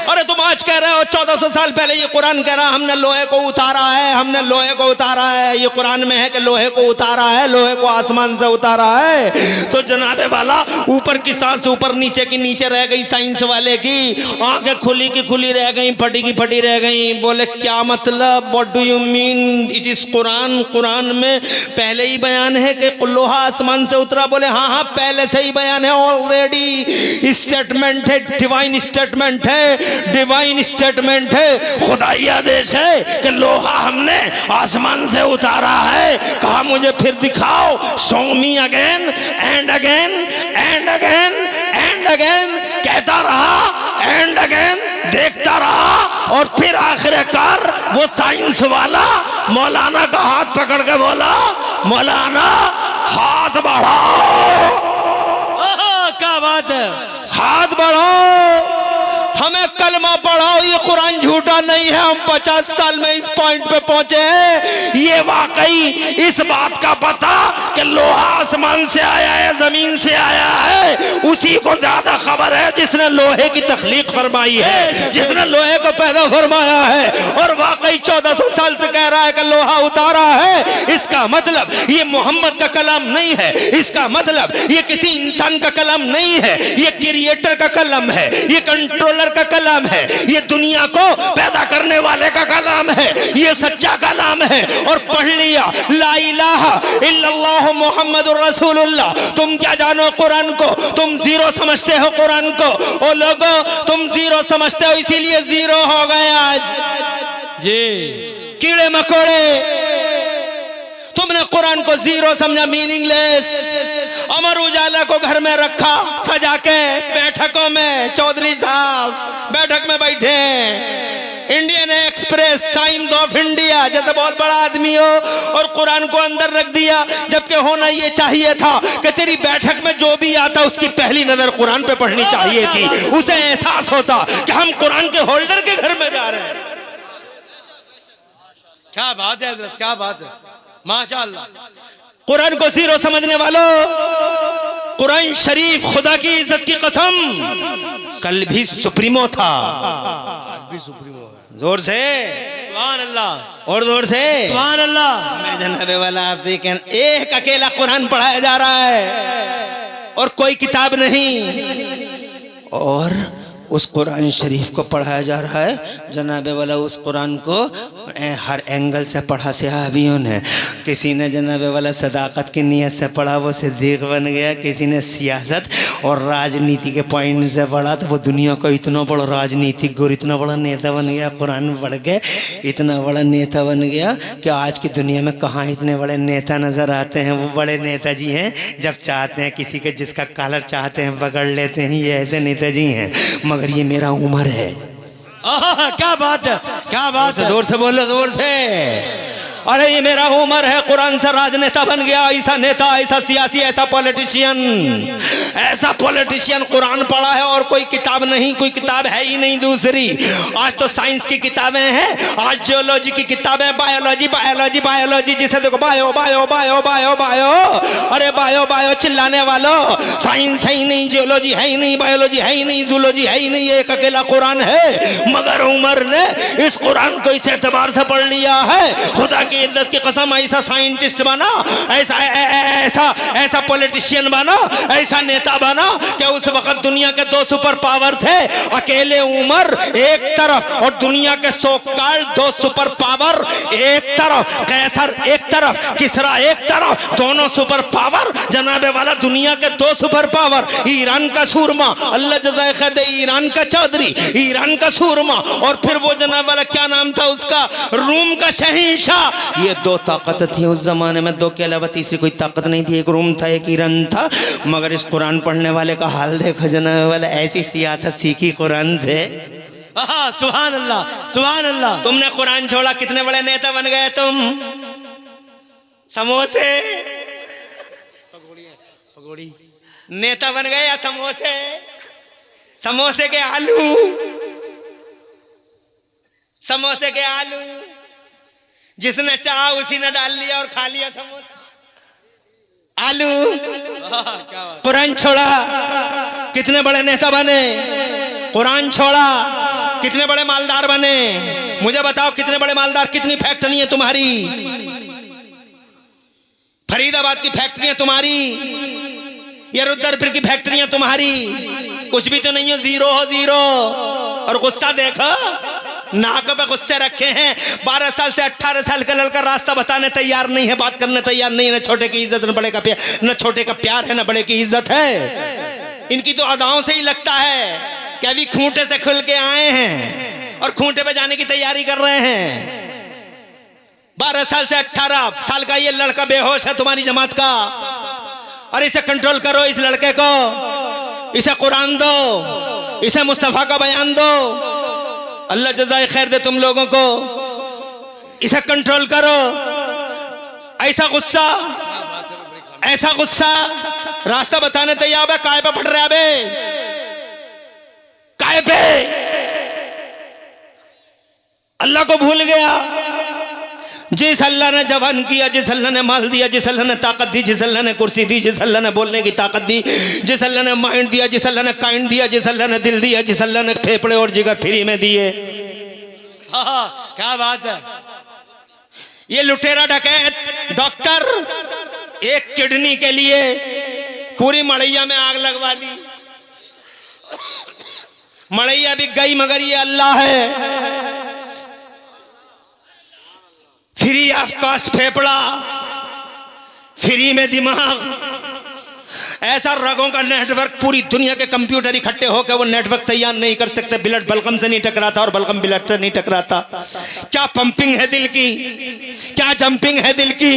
अरे तुम आज कह रहे हो 1400 साल पहले ये कुरान कह रहा हमने लोहे को उतारा है, हमने लोहे को उतारा है। ये कुरान में है कि लोहे को उतारा है, लोहे को आसमान से उतारा है। तो जनाबे वाला ऊपर की सांस ऊपर, नीचे की नीचे रह गई साइंस वाले की। आंखें खुली की खुली रह गई, फटी की फटी रह गई। बोले क्या मतलब, what do you mean it is Quran? Quran में पहले ही बयान है कि लोहा आसमान से उतरा। बोले हाँ हाँ पहले से ही बयान है, ऑलरेडी स्टेटमेंट है, डिवाइन स्टेटमेंट है, डिवाइन स्टेटमेंट है, खुदाई आदेश है कि लोहा हमने आसमान से उतारा है। कहा मुझे फिर दिखाओ, show me again and again and again and again. कहता रहा एंड अगेन, देखता रहा और फिर आखिरकार वो साइंस वाला मौलाना का हाथ पकड़ के बोला मौलाना हाथ बढ़ाओ। क्या बात है। हाथ बढ़ाओ, हमें कलमा पढ़ाओ, ये कुरान झूठा नहीं है। हम 50 साल में इस पॉइंट पे पहुंचे हैं। ये वाकई इस बात का पता कि लोहा आसमान से आया है, जमीन से आया है, उसी को ज्यादा खबर है जिसने लोहे की तख्लीक फरमाई है, जिसने लोहे को पैदा फरमाया है। और वाकई 1400 साल से कह रहा है कि लोहा उतारा है। इसका मतलब ये मोहम्मद का कलाम नहीं है, इसका मतलब ये किसी इंसान का कलाम नहीं है, ये क्रिएटर का कलाम है, ये कंट्रोलर का कलाम है, ये दुनिया को पैदा करने वाले का कलाम है, ये सच्चा कलाम है। और पढ़ लिया ला इलाहा इल्लल्लाह मुहम्मदुर रसूलुल्लाह। तुम क्या जानो कुरान को, तुम जीरो समझते हो कुरान को। ओ लोगों तुम जीरो समझते हो इसीलिए जीरो हो गए आज जी। कीड़े मकोड़े, तुमने कुरान को जीरो समझा, मीनिंगलेस। अमर उजाला को घर में रखा सजा के, बैठकों में चौधरी साहब बैठक में बैठे, Indian express, times of India जैसे बहुत बड़ा आदमी हो और कुरान को अंदर रख दिया, जबकि होना ये चाहिए था कि तेरी बैठक में जो भी आता उसकी पहली नजर कुरान पे पढ़नी चाहिए थी, उसे एहसास होता कि हम कुरान के होल्डर के घर में जा रहे हैं। क्या बात है हजरत, क्या बात है, माशाअल्लाह। कुरान को जीरो समझने वालों, कुरान शरीफ खुदा की इज्जत की कसम कल भी सुप्रीमो था, आज भी सुप्रीमो है। जोर से सुभान अल्लाह, और जोर से सुभान अल्लाह। मैं जनाबे वाला आपसे कहना, एक अकेला कुरान पढ़ाया जा रहा है और कोई किताब नहीं, और उस कुरान शरीफ को पढ़ाया जा रहा है जनाबे वाला। उस कुरान को हर एंगल से पढ़ा सहाबियों ने। किसी ने जनाबे वाला सदाकत की नीयत से पढ़ा, वो सिद्दीक बन गया। किसी ने सियासत और राजनीति के पॉइंट से पढ़ा तो वो दुनिया का इतना बड़ा राजनीतिक और इतना बड़ा नेता बन गया। कुरान पढ़ के इतना बड़ा नेता बन गया कि आज की दुनिया में कहाँ इतने बड़े नेता नज़र आते हैं। वो बड़े नेताजी हैं, जब चाहते हैं किसी के जिसका कॉलर चाहते हैं पकड़ लेते हैं, ये ऐसे नेताजी हैं। मगर ये मेरा उम्र है। क्या बात है, क्या बात है, जोर से बोलो, जोर से। अरे ये मेरा उम्र है, कुरान से राजनेता बन गया। ऐसा नेता, ऐसा सियासी, ऐसा पॉलिटिशियन कुरान पढ़ा है और कोई किताब नहीं, कोई किताब है ही नहीं दूसरी। आज तो साइंस की किताबें हैं, आज जियोलॉजी की किताबें, बायोलॉजी जिसे देखो bio bio bio bio bio. अरे बायो बायो चिल्लाने वालों, साइंस है ही नहीं, जियोलॉजी है ही नहीं, बायोलॉजी है ही नहीं, जूलॉजी है ही नहीं, एक अकेला कुरान है। मगर उमर ने इस कुरान को इस एतबार से पढ़ लिया है, खुदा की इज्जत की कसम, ऐसा साइंटिस्ट बना, ऐसा पॉलिटिशियन बना, ऐसा नेता बना कि उस वक्त दुनिया के 2 सुपर पावर थे। अकेले उमर एक तरफ और दुनिया के सो-कॉल्ड 2 सुपर पावर एक तरफ, कैसर एक तरफ, किसरा एक तरफ, दोनों सुपर पावर जनाबे वाला दुनिया के 2 सुपर पावर। ईरान का सूरमा, अल्लाह जज़ाए खैर दे, ईरान का चौधरी, ईरान का सूरमा, और फिर वो जनाब वाला क्या नाम था उसका, रूम का शहंशाह। ये 2 ताकत थी उस जमाने में, 2 के अलावा तीसरी कोई ताकत नहीं थी। एक रूम था, एक ईरान था। मगर इस कुरान पढ़ने वाले का हाल देखो जनाब वाला, ऐसी सियासत सीखी कुरान से। सुभान अल्लाह, सुभान अल्लाह। तुमने कुरान छोड़ा, कितने बड़े नेता बन गए तुम। समोसे पकौड़ी नेता बन गए या समोसे, समोसे के आलू, समोसे के आलू, जिसने चाहा उसी ने डाल लिया और खा लिया समोसा आलू। कुरान छोड़ा, कितने बड़े नेता बने। कुरान छोड़ा, कितने बड़े मालदार बने। मुझे बताओ कितने बड़े मालदार, कितनी फैक्ट्री है तुम्हारी, फरीदाबाद की फैक्ट्री है तुम्हारी, या रुद्रपुर की फैक्ट्री है तुम्हारी, कुछ भी तो नहीं हो, जीरो हो, जीरो। और गुस्सा देखो, नाक पे गुस्से रखे हैं। 12 साल से 18 साल का लड़का रास्ता बताने तैयार नहीं है, बात करने तैयार नहीं है। न छोटे की इज्जत, न बड़े का प्यार, न छोटे का प्यार है, न बड़े की इज्जत है। इनकी तो अदाओं से ही लगता है कि अभी खूंटे से खुल के आए हैं और खूंटे पे जाने की तैयारी कर रहे हैं। 12 साल से 18 साल का ये लड़का बेहोश है तुम्हारी जमात का, और इसे कंट्रोल करो। इस लड़के को, इसे कुरान दो, इसे मुस्तफा का बयान दो। अल्लाह जज़ाए खैर दे तुम लोगों को, इसे कंट्रोल करो। ऐसा गुस्सा, ऐसा गुस्सा, रास्ता बताने तैयार है, काय पे फट रहा है बे, काय पे। अल्लाह को भूल गया। जिस अल्लाह ने जवान किया, जिस अल्लाह ने माल दिया, जिस अल्लाह ने ताकत दी, जिस अल्लाह ने कुर्सी दी, जिस अल्लाह ने बोलने की ताकत दी, जिस अल्लाह ने माइंड दिया, जिस अल्लाह ने काइंड दिया, जिस अल्लाह ने दिल दिया, जिस अल्लाह ने फेफड़े और जिगर फ्री में दिए। क्या बात है। ये लुटेरा डकैत डॉक्टर एक किडनी के लिए पूरी मड़ैया में आग लगवा दी। मड़ैया बिक गई, मगर ये अल्लाह है। फ्री ऑफ कॉस्ट फेफड़ा, फ्री में दिमाग, ऐसा रगों का नेटवर्क, पूरी दुनिया के कंप्यूटर इकट्ठे होकर वो नेटवर्क तैयार नहीं कर सकते। ब्लड बलगम से नहीं टकराता और बलगम ब्लड से नहीं टकराता। क्या पंपिंग है दिल की, क्या जंपिंग है दिल की,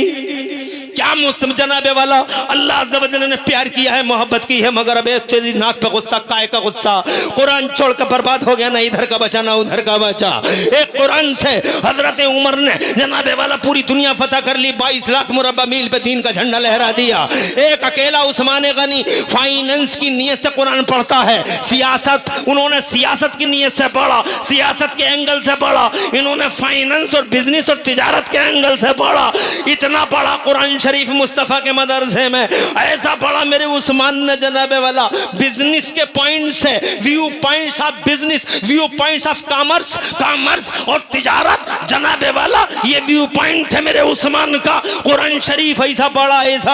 क्या मुस्लिम जनाबे वाला अल्लाह अज़्ज़ व जल्ल ने प्यार किया है, मोहब्बत की है, मगर अब तेरी नाक पे गुस्सा, काय का गुस्सा, कुरान छोड़कर बर्बाद हो गया, ना इधर का बचा ना उधर का बचा। एक कुरान से हजरत उमर ने जनाबे वाला पूरी दुनिया फतह कर ली, 22 लाख मुरब्बा मील पे दीन का झंडा लहरा दिया। एक अकेला उस्मान गनी फाइनेंस की नीयत से कुरान पढ़ता है, सियासत उन्होंने सियासत की नीयत से पढ़ा, सियासत के एंगल से पढ़ा, इन्होंने फाइनेंस और बिजनेस और तिजारत के एंगल से पढ़ा। इतना पढ़ा कुरान शरीफ मुस्तफ़ा के मदरसे में, ऐसा पढ़ा मेरे उस्मान ने जनाबे वाला बिजनेस के पॉइंट से, view points of business, view points of commerce, commerce और तिजारत जनाबे वाला ये व्यू पॉइंट है मेरे उस्मान का। कुरान शरीफ ऐसा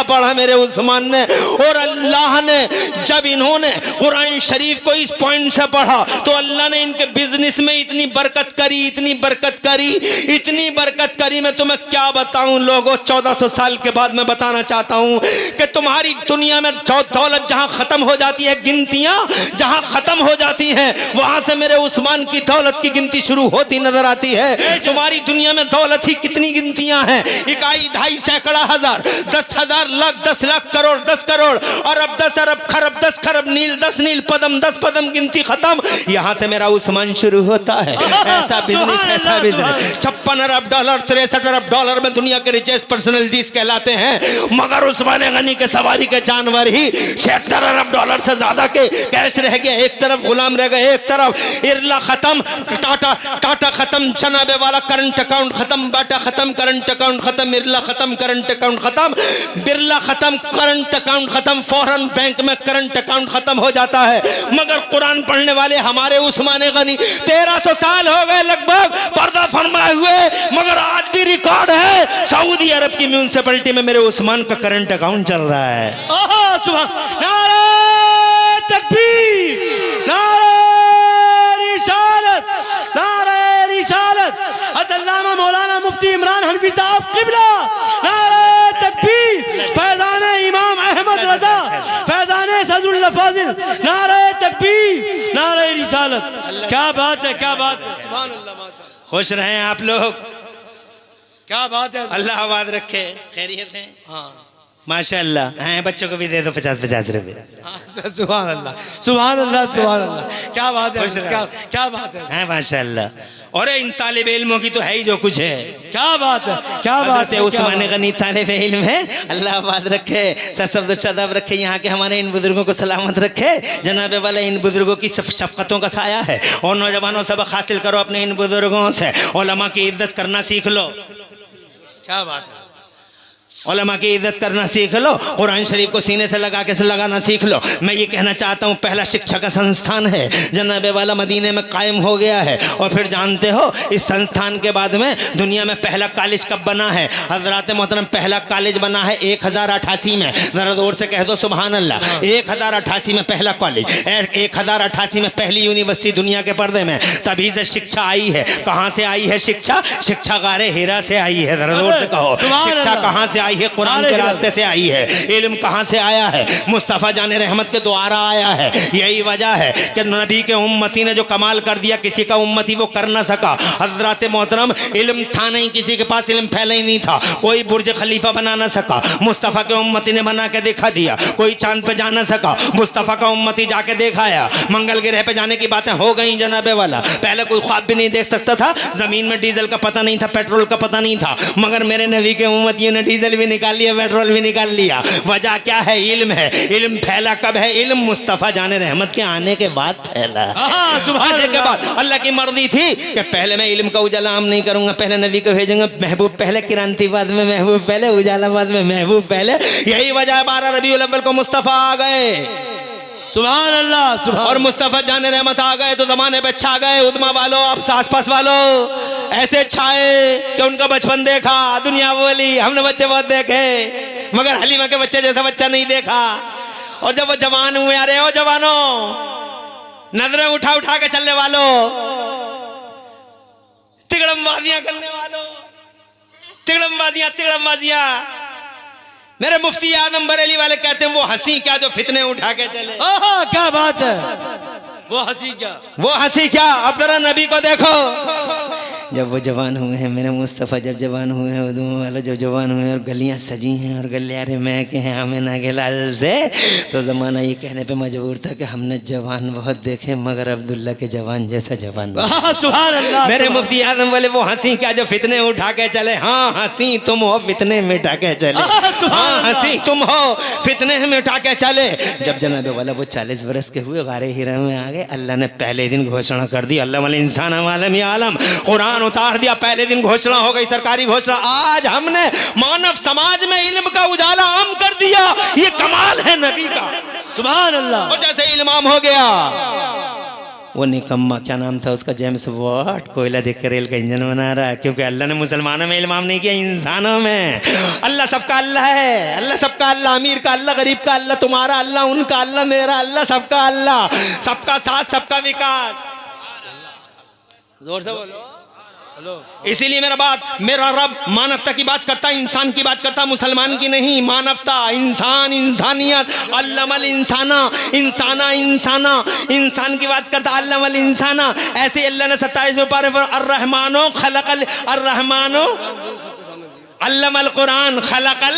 पढ़ा मेरे उस्मान ने। और अल्लाह ने जब इन्होंने कुरान शरीफ को इस पॉइंट से पढ़ा तो अल्लाह ने इनके बिजनेस में इतनी बरकत करी, इतनी बरकत करी, इतनी बरकत करी, मैं तुम्हें क्या बताऊं लोगों। 1400 साल के बाद मैं बताना चाहता हूं कि तुम्हारी दुनिया में दौलत जहां खत्म हो जाती है, गिनतियां जहां खत्म हो जाती हैं, वहां से मेरे उस्मान की दौलत की गिनती शुरू होती नजर आती है। तुम्हारी दुनिया में दौलत ही कितनी गिनतियां हैं, इकाई, ढाई, सैकड़ा, हजार, 10,000, लाख, 10 लाख, करोड़, 10 करोड़, अरब, 10 अरब, खरब, 10 खरब, नील 10 नील, पदम 10 पदम, गिनती खत्म। यहां से मेरा उस्मान शुरू होता है। ऐसा बिजनेस, ऐसा बिजनेस। 56 अरब डॉलर, 63 अरब डॉलर में दुनिया के रिचेस्ट पर्सनैलिटीज कहलाते हैं, मगर उस्मान गनी के सवारी के जानवर ही 76 अरब डॉलर से ज्यादा के कैश रह गए। एक तरफ गुलाम रह गए, एक तरफ इरला खत्म, टाटा खत्म, जनाबे वाला करंट अकाउंट खत्म, बाटा खत्म, करंट अकाउंट खत्म, इरला खत्म, करंट अकाउंट खत्म, बिरला खत्म, करंट अकाउंट खत्म, फौरन बैंक में करंट अकाउंट खत्म हो जाता है। मगर कुरान पढ़ने वाले हमारे उस्मान गनी 1300 साल हो गए लगभग पर्दा फरमाए हुए, मगर आज भी रिकॉर्ड है सऊदी अरब की म्यूनिसिपैलिटी में मेरे उस्मान का करंट अकाउंट चल रहा है। नारे तकबीर, नारे रिसालत, नारे रिसालत, अल्लामा मौलाना मुफ्ती इमरान हनफी साहब किबला, नारे तकबीर, फैजान इमाम अहमद रजा, फैजान सदरुल्लाह फाजिल, नारे तकबीर, नारे रिसालत। क्या बात है, क्या बात है, सुभान अल्लाह। खुश रहें आप लोग, क्या बात है, अल्लाह आबाद रखे, खैरियत है। हाँ माशाअल्लाह। हैं बच्चों को भी दे दो 50-50 रुपए। सुभान अल्लाह, सुभान अल्लाह, सुभान अल्लाह। क्या बात है, क्या बात है, हैं माशाअल्लाह। और इन तालिब इल्मों की तो है ही जो कुछ है। क्या बात है, क्या बात है। उस्मान गनी तालिब इल्म है, अल्लाह आबाद रखे, सरसब्द रखे, यहाँ के हमारे इन बुजुर्गों को सलामत रखे। जनाबे वाला इन बुजुर्गों की शफकतों का साया है। और नौजवानों सबक हासिल करो अपने इन बुजुर्गों से, उलमा की इज्जत करना सीख लो। क्या बात है, उलमा की इज्जत करना सीख लो, कुरान शरीफ को सीने से लगाना सीख लो। मैं ये कहना चाहता हूँ, पहला शिक्षा का संस्थान है जनाबे वाला मदीने में कायम हो गया है। और फिर जानते हो इस संस्थान के बाद में दुनिया में पहला कॉलेज कब बना है हजरात मोहतरम? पहला कॉलेज बना है 1088 में। जरा जोर से कह दो सुभान अल्लाह। 1088 में पहला कॉलेज, 1088 में पहली यूनिवर्सिटी दुनिया के पर्दे में। तभी से शिक्षा आई है। कहाँ से आई है शिक्षा? शिक्षा गारे हीरा से आई है। जरा जोर से कहो, शिक्षा कहाँ से आई है? कुरान के रास्ते से आई है। इल्म कहाँ से आया है? मुस्तफ़ा जाने रहमत के द्वारा आया है। यही वजह है कि नबी के उम्मती ने जो कमाल कर दिया किसी का उम्मती वो कर ना सका। हजरत मोहतरम इल्म था नहीं, किसी के पास इल्म फैला ही नहीं था, कोई बुर्ज खलीफा बना ना सका, मुस्तफ़ा के उम्मती ने बना के दिखा दिया। कोई चांद पे जा ना सका, मुस्तफ़ा का उम्मती जाके दिखाया। मंगल ग्रह पे जाने की बातें हो गई जनाबे वाला। पहले कोई ख्वाब भी नहीं देख सकता था। जमीन में डीजल का पता नहीं था, पेट्रोल का पता नहीं था, मगर मेरे नबी के उम्मतियों ने डीजल भी निकाल लिया, पेट्रोल भी निकाल लिया। वजह क्या है? इल्म है। इल्म फैला कब है? इल्म मुस्तफ़ा जाने रहमत के आने के बाद फैला। आने के बाद अल्लाह की मर्जी थी कि पहले मैं इल्म का उजाला आम नहीं करूंगा, पहले नबी को भेजूंगा, महबूब पहले, क्रांति बाद में महबूब पहले, उजाला बाद में महबूब पहले। यही वजह 12 रबीउल अव्वल को मुस्तफ़ा आ गए। सुभान अल्लाह, सुभान। और मुस्तफ़ा जाने रहमत आ गए तो जमाने पे छा गए। उदमा वालों, अब आस पास वालों ऐसे छाए कि उनका बचपन देखा। दुनिया बोली हमने बच्चे बहुत देखे, मगर हलीमा के बच्चे जैसा बच्चा नहीं देखा। और जब वो जवान हुए, अरे ओ जवानों, नजरें उठा उठा के चलने वालों, तिगड़मबाजियां करने वालों, तिगड़मबाजियां, मेरे मुफ्ती आदम बरेली वाले कहते हैं वो हंसी क्या जो फितने उठा के चले। क्या बात है, वो हंसी क्या, वो हंसी क्या। अब जरा नबी को देखो, जब वो जवान हुए हैं, मेरे मुस्तफ़ा जब जवान हुए हैं, उदूम वाला जब जवान हुए हैं और गलियां सजी हैं और गलियारे में के हैं आमिना के लाल से, तो ज़माना ये कहने पे मजबूर था कि हमने जवान बहुत देखे मगर अब्दुल्ला के जवान जैसा जवान सुभान अल्लाह। मेरे मुफ्ती आजम वाले वो हंसी क्या जो फितने उठा के चले। हाँ हंसी तुम हो फितने में उठा के चले, हाँ हंसी तुम हो फितने में उठा के चले। जब जनाबे वाला वो 40 बरस के हुए गारे हिरा में आ गए, अल्लाह ने पहले दिन घोषणा कर दी, अल्लाह वाले इंसान आलम या आलम, कुरान उतार दिया। पहले दिन घोषणा हो गई, सरकारी घोषणा, आज हमने मानव समाज में इल्म का उजाला आम कर दिया। ये कमाल है नबी का, सुभान अल्लाह। और जैसे इल्म आम हो गया, वो निकम्मा क्या नाम था उसका, जेम्स वॉट, कोयला देख कर रेल का इंजन बना रहा है, क्योंकि अल्लाह ने मुसलमानों में इल्माम नहीं किया, इंसानों में। अल्लाह सबका अल्लाह है, अल्लाह सबका अल्लाह, अमीर का अल्लाह, गरीब का अल्लाह, तुम्हारा अल्लाह, उनका अल्लाह, मेरा अल्लाह, सबका अल्लाह, सबका साथ सबका विकास। जोर से बोलो। इसीलिए मेरा रब मानवता की बात करता, इंसान की बात करता, मुसलमान की नहीं। मानवता, इंसान, इंसानियत, अल्लामल इंसाना, इंसाना इंसाना, इंसान की बात करता, अल्लामल इंसाना। ऐसे अल्लाह ने 27वें पारे पर अर्रहमानो खलकल, अर्रहमानो अल्लमल कुरान खलकल।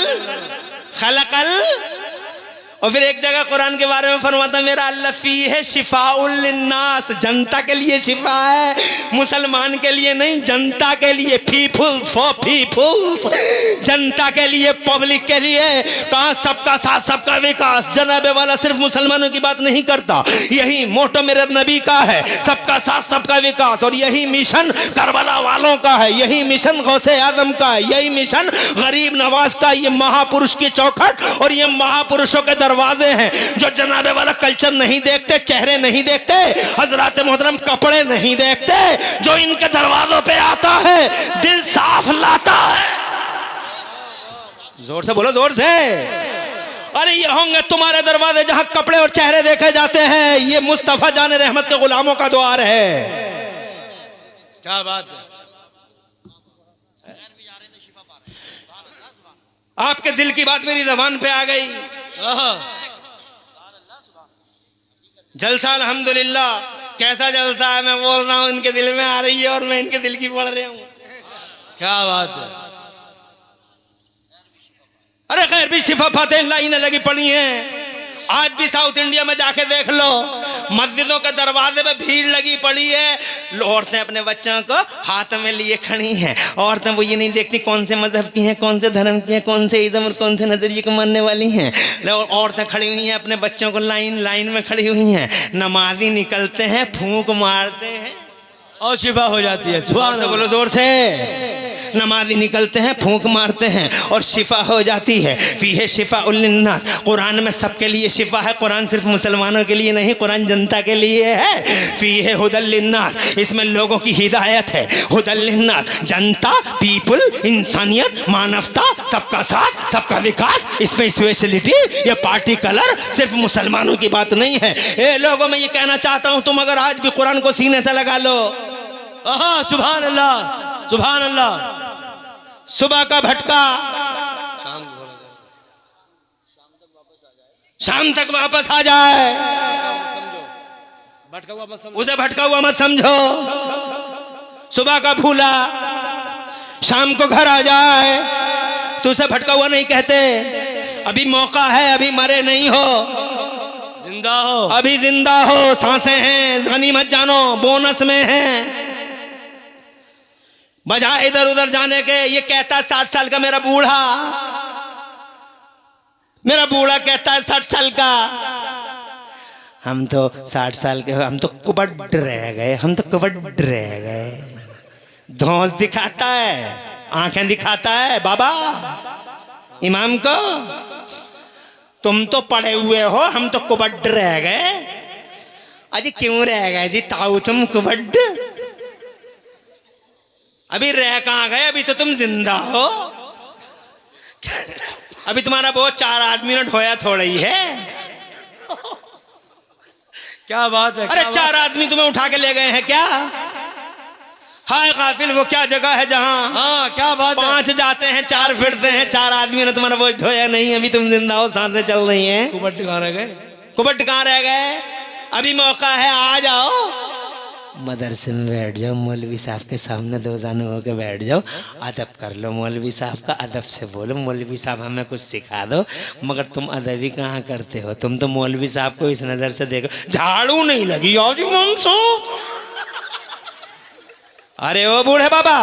और फिर एक जगह कुरान के बारे में फरमाता, मेरा अल्लाह फी है शिफाउल लिन्नास, जनता के लिए शिफा है, मुसलमान के लिए नहीं, जनता के लिए, पीपुल्स फॉर पीपुल्स, जनता के लिए, पब्लिक के लिए। कहा सबका साथ सबका विकास। जनाबे वाला सिर्फ मुसलमानों की बात नहीं करता, यही मोटो मेरे नबी का है, सबका साथ सबका विकास। और यही मिशन करबला वालों का है, यही मिशन गौसे आदम का है, यही मिशन गरीब नवाज का। ये महापुरुष की चौखट और ये महापुरुषों के दरवाजे हैं जो जनाबे वाला कल्चर नहीं देखते, चेहरे नहीं देखते, हजरत मोहतरम कपड़े नहीं देखते, जो इनके दरवाजों पे आता है दिल साफ लाता है। जोर से बोलो, जोर से। अरे ये होंगे तुम्हारे दरवाजे जहां कपड़े और चेहरे देखे जाते हैं। ये मुस्तफा जाने रहमत के गुलामों का द्वार है। क्या बात है। आपके दिल की बात मेरी ज़बान पे आ गई। जलसा अल्हम्दुलिल्लाह। कैसा जलसा है, मैं बोल रहा हूं इनके दिल में आ रही है और मैं इनके दिल की पढ़ रहा हूं। क्या बात है। अरे खैर भी शिफा फाते लाइनें लगी पड़ी हैं। आज भी साउथ इंडिया में जाके देख लो, मस्जिदों के दरवाजे पे भीड़ लगी पड़ी है। औरतें अपने बच्चों को हाथ में लिए खड़ी हैं। औरतें वो ये नहीं देखती कौन से मजहब की हैं, कौन से धर्म की हैं, कौन से इज़्म और कौन से नजरिए को मानने वाली हैं। औरतें खड़ी हुई हैं अपने बच्चों को लाइन में खड़ी हुई हैं। नमाजी निकलते हैं, फूंक मारते हैं और शिफा हो जाती है। सुभान अल्लाह, बोलो जोर से। नमाजी निकलते हैं, फूंक मारते हैं और शिफा हो जाती है। फीहे शिफा उल्लिन्नास, कुरान में सबके लिए शिफा है। कुरान सिर्फ मुसलमानों के लिए नहीं, कुरान जनता के लिए है। फीहे हुदल लिन्नास, इसमें लोगों की हिदायत है। हुदल लिन्नास, जनता, पीपल, इंसानियत, मानवता, सबका साथ सबका विकास। इसमें स्पेशलिटी या पार्टी कलर सिर्फ मुसलमानों की बात नहीं है। ए लोगों, मैं ये कहना चाहता हूं, तुम अगर आज भी कुरान को सीने से लगा लो। सुभान अल्लाह, सुभान अल्लाह। सुबह का भटका शाम तक वापस आ जाए, भटका हुआ मत समझो, उसे भटका हुआ मत समझो। सुबह का भूला शाम को घर आ जाए तो उसे भटका हुआ नहीं कहते। अभी मौका है, अभी मरे नहीं हो, जिंदा हो, अभी जिंदा हो, सांसें हैं, गनीमत जानो, बोनस में हैं। बजाय इधर उधर जाने के। ये कहता है 60 साल का मेरा बूढ़ा कहता है 60 साल का। हम तो 60 साल के, हम तो कुबड रह गए, हम तो कुबड रह गए। धौंस दिखाता है, आंखें दिखाता है बाबा इमाम को। तुम तो पड़े हुए हो, हम तो कुबड रह गए। अजी क्यों रह गए जी ताऊ तुम कुबड? अभी रह कहाँ गए, अभी तो तुम जिंदा हो। अभी तुम्हारा बहुत 4 आदमी ने ढोया थोड़ा ही है। क्या बात है। अरे 4 आदमी तुम्हें उठा के ले गए हैं क्या? हाय गाफिल, वो क्या जगह है जहाँ, हाँ क्या बात 5 जाते हैं 4 फिरते हैं। 4 आदमियों ने तुम्हारा बोझ ढोया नहीं, अभी तुम जिंदा हो, सांसें चल रही हैं। कुबट कहाँ रह गए? कुबट कहाँ रह गए? अभी मौका है, आ जाओ। मदरसे में बैठ जाओ, मौलवी साहब के सामने दो जानू होकर बैठ जाओ, अदब कर लो मौलवी साहब का, अदब से बोलो मौलवी साहब हमें कुछ सिखा दो। मगर तुम अदब ही कहाँ करते हो, तुम तो मौलवी साहब को इस नज़र से देखो, झाड़ू नहीं लगी आओ जी मांगसो। अरे ओ बूढ़े बाबा,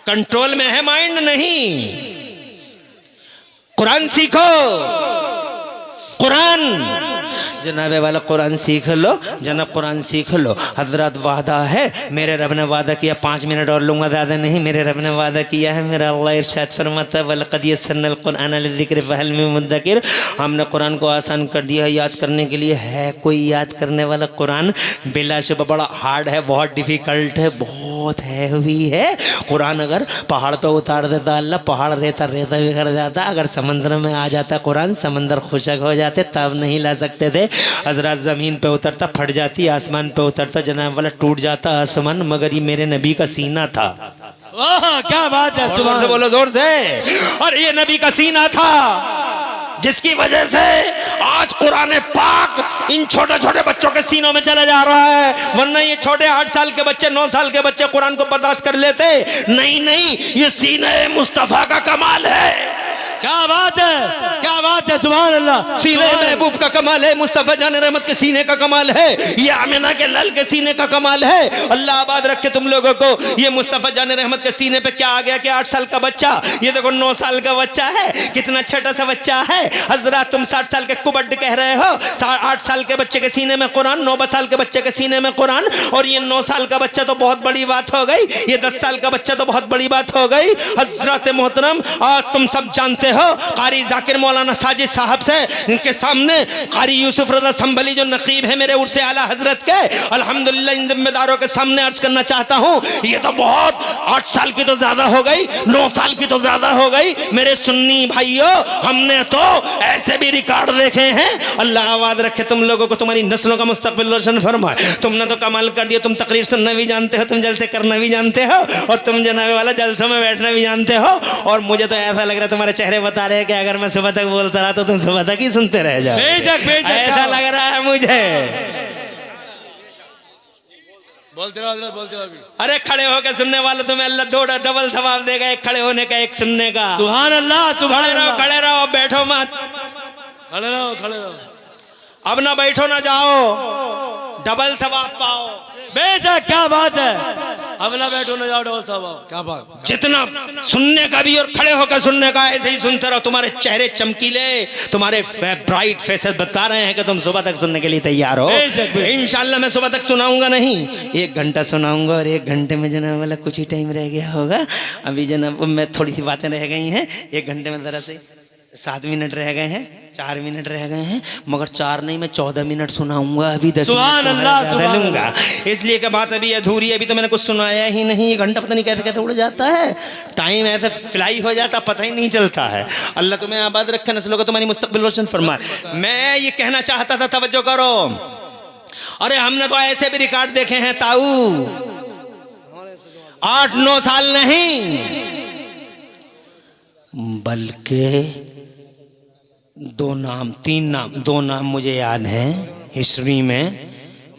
कंट्रोल में है माइंड नहीं, कुरान सीखो, कुरान जनाबे वाला कुरान सीख लो, जनाब कुरान सीख लो। हजरत वादा है, मेरे रब ने वादा किया 5 मिनट और लूँगा, ज़्यादा नहीं। मेरे रब ने वादा किया है, मेरा अल्लाह इरशाद फरमाता है वलक़द यस्सरनल कुरआन लिज़िक्र फ़हल मिन मुद्दकिर, हमने कुरान को आसान कर दिया है याद करने के लिए। है कोई याद करने वाला? कुरान बिलाशुबह बड़ा हार्ड है, बहुत डिफ़िकल्ट है, बहुत हैवी है। कुरान अगर पहाड़ पर उतार देता अल्लाह, पहाड़ रेता रेता भी कर जाता। अगर समंदर में आ जाता कुरान, समंदर खुशक हो जाते, तब नहीं ला सकते थे। हजरत ज़मीन पे उतरता फट जाती, आसमान पे उतरता जनाब वाला टूट जाता आसमान, मगर ये मेरे नबी का सीना था। वाह क्या बात है, जोर से बोलो, जोर से। और ये नबी का सीना था जिसकी वजह से आज कुरान पाक इन छोटे छोटे बच्चों के सीनों में चला जा रहा है। वरना ये छोटे 8 साल के बच्चे, 9 साल के बच्चे कुरान को बर्दाश्त कर लेते। नहीं नहीं, ये सीने मुस्तफ़ा का कमाल है। क्या बात है, क्या बात है, सुभान अल्लाह। सीने महबूब का कमाल है, मुस्तफ़ा जान रहमत के सीने का कमाल है, ये आमिना के लल के सीने का कमाल है। अल्लाह आबाद रखे तुम लोगों को। ये मुस्तफ़ा जान रहमत के सीने पे क्या आ गया कि 8 साल का बच्चा, ये देखो 9 साल का बच्चा है, कितना छोटा सा बच्चा है। हजरत तुम 60 साल के कुबड्ड कह रहे हो, 8 साल के बच्चे के सीने में कुरान, 9 साल के बच्चे के सीने में कुरान, और ये 9 साल का बच्चा तो बहुत बड़ी बात हो गई, ये 10 साल का बच्चा तो बहुत बड़ी बात हो गई। हजरत मोहतरम, आज तुम सब जानते हो, कारी जाकिर मौलाना साजिद साहब से इनके सामने कारी यूसुफ रज़ा संभली जो नकीब है मेरे उर्से आला हजरत के, अल्हम्दुलिल्लाह इन जिम्मेदारों के सामने अर्ज करना चाहता हूँ, ये तो बहुत 8 साल की तो ज्यादा हो गई, 9 साल की तो ज्यादा हो गई। मेरे सुन्नी भाइयों, हमने तो ऐसे भी रिकॉर्ड देखे हैं। अल्लाह आवाज रखे तुम लोगों को, तुम्हारी नस्लों का मुस्तकबिल रोशन फरमाए। तुमने तो कमाल कर दिया, तुम तकरीर सुनना भी जानते हो, तुम जलसे करना भी जानते हो, और तुम जनाबे वाला जलसों में बैठना भी जानते हो। और मुझे तो ऐसा लग रहा है, तुम्हारे चेहरे बता रहे हैं कि अगर मैं सुबह तक बोलता रहा तो तुम सुबह तक ही सुनते रह जाओ। ऐसा लग रहा है मुझे। बोलते रहो, बोलते रहो। अरे खड़े होकर सुनने वाले तुम्हें अल्लाह 2 डबल सवाब देगा, एक खड़े होने का, एक सुनने का। सुभान अल्लाह, सुभान अल्लाह। खड़े रहो, बैठो मत। खड़े रहो, खड़े रहो। अब ना बैठो ना जाओ, डबल सवाब पाओ। बेशक, क्या बात है। अब ना बैठो ना जाओ, डबल सवाब। क्या बात। जितना सुनने का भी और खड़े होकर सुनने का, ऐसे ही सुनते रहो। तुम्हारे चेहरे चमकीले, तुम्हारे ब्राइट फेसेस बता रहे हैं कि तुम सुबह तक सुनने के लिए तैयार हो। इंशाल्लाह मैं सुबह तक सुनाऊंगा नहीं, 1 घंटा सुनाऊंगा, और 1 घंटे में जनाब वाला कुछ ही टाइम रह गया होगा। अभी जनाब मैं थोड़ी सी बातें रह गई हैं, 1 घंटे में जरा से 7 मिनट रह गए हैं, 4 मिनट रह गए हैं, मगर 4 नहीं मैं 14 मिनट सुनाऊंगा। अभी 10 मिनट लूंगा, इसलिए कि बात अभी अधूरी है। अभी तो मैंने कुछ सुनाया ही नहीं, 1 घंटा पता नहीं कैसे कैसे उड़ जाता है, टाइम ऐसे फ्लाई हो जाता, पता ही नहीं चलता है। अल्लाह तुम्हें आबाद रखे, नस्लों को तुम्हारी मुस्तकबिल रोशन फरमाए। मैं ये कहना चाहता था, तवज्जो करो। अरे हमने तो ऐसे भी रिकॉर्ड देखे हैं ताऊ, 8-9 साल नहीं, बल्कि 2 नाम 3 नाम 2 नाम मुझे याद हैं हिस्ट्री में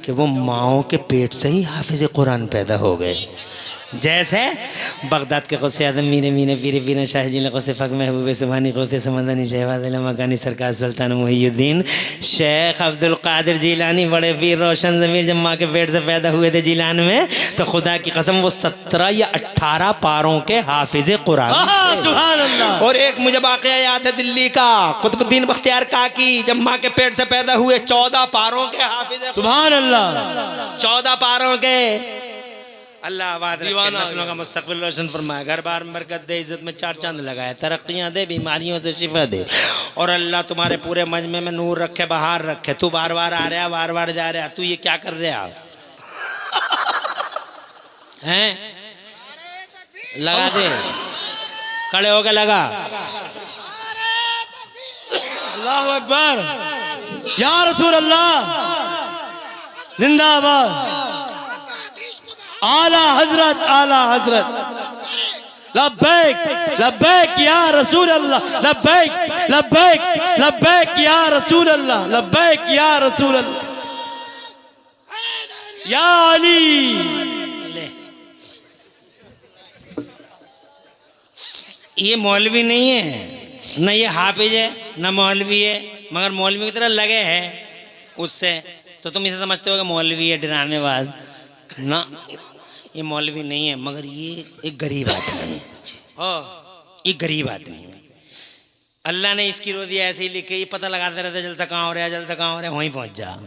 कि वो माओ के पेट से ही हाफिज कुरान पैदा हो गए। जैसे बगदाद के गौसे आदम मीरे मीने पीरे पीना शाह जिला गौसे फ़क महबूब सुबहानी गौसे समंदनी शहबाद मकानी सरकार सुल्तान मुहीउद्दीन शेख अब्दुल कादिर जिलानी, बड़े पीर रोशन ज़मीर, जब माँ के पेट से पैदा हुए थे जिलान में, तो खुदा की कसम वो 17 या 18 पारों के हाफिज कुरान। और एक मुझे वाक़या याद है दिल्ली का, कुतुबुद्दीन बख्तियार काकी जब माँ के पेट से पैदा हुए, 14 पारों के हाफिज। सुभान अल्लाह, 14 पारों के। अल्लाह आबाद रखे, नस्लों का मुस्तकबिल रोशन फरमाए, घर बार बरकत दे, इज्जत में 4 चांद लगाए, तरक्कियाँ दे, बीमारियों से शिफा दे, और अल्लाह तुम्हारे पूरे मजमे में नूर रखे, बहार रखे। तू बार बार आ रहा, बार बार जा रहा, तू ये क्या कर रहा हैं? लगा दे, खड़े होके लगा। अल्लाह अकबर, या रसूल अल्लाह, जिंदाबाद। आला हजरत, आला हजरत। लब्बैक लब्बैक या रसूल अल्लाह, लब्बैक लब्बैक लब्बैक या रसूल अल्लाह, लब्बैक या रसूल अल्लाह। या अली। ले, ये मौलवी नहीं है, न ये हाफिज है, न मौलवी है, मगर मौलवी की तरह लगे है उससे, तो तुम इसे समझते हो कि मौलवी है डरानेबाज। ना, ये मौलवी नहीं है, मगर ये एक गरीब आदमी है। ये गरीब आदमी है। अल्लाह ने इसकी रोजी ऐसे ही लिखी, ये पता लगाते रहते जलसा कहाँ हो रहा है, जलसा कहाँ हो रहा है, वहीं पहुंच जा,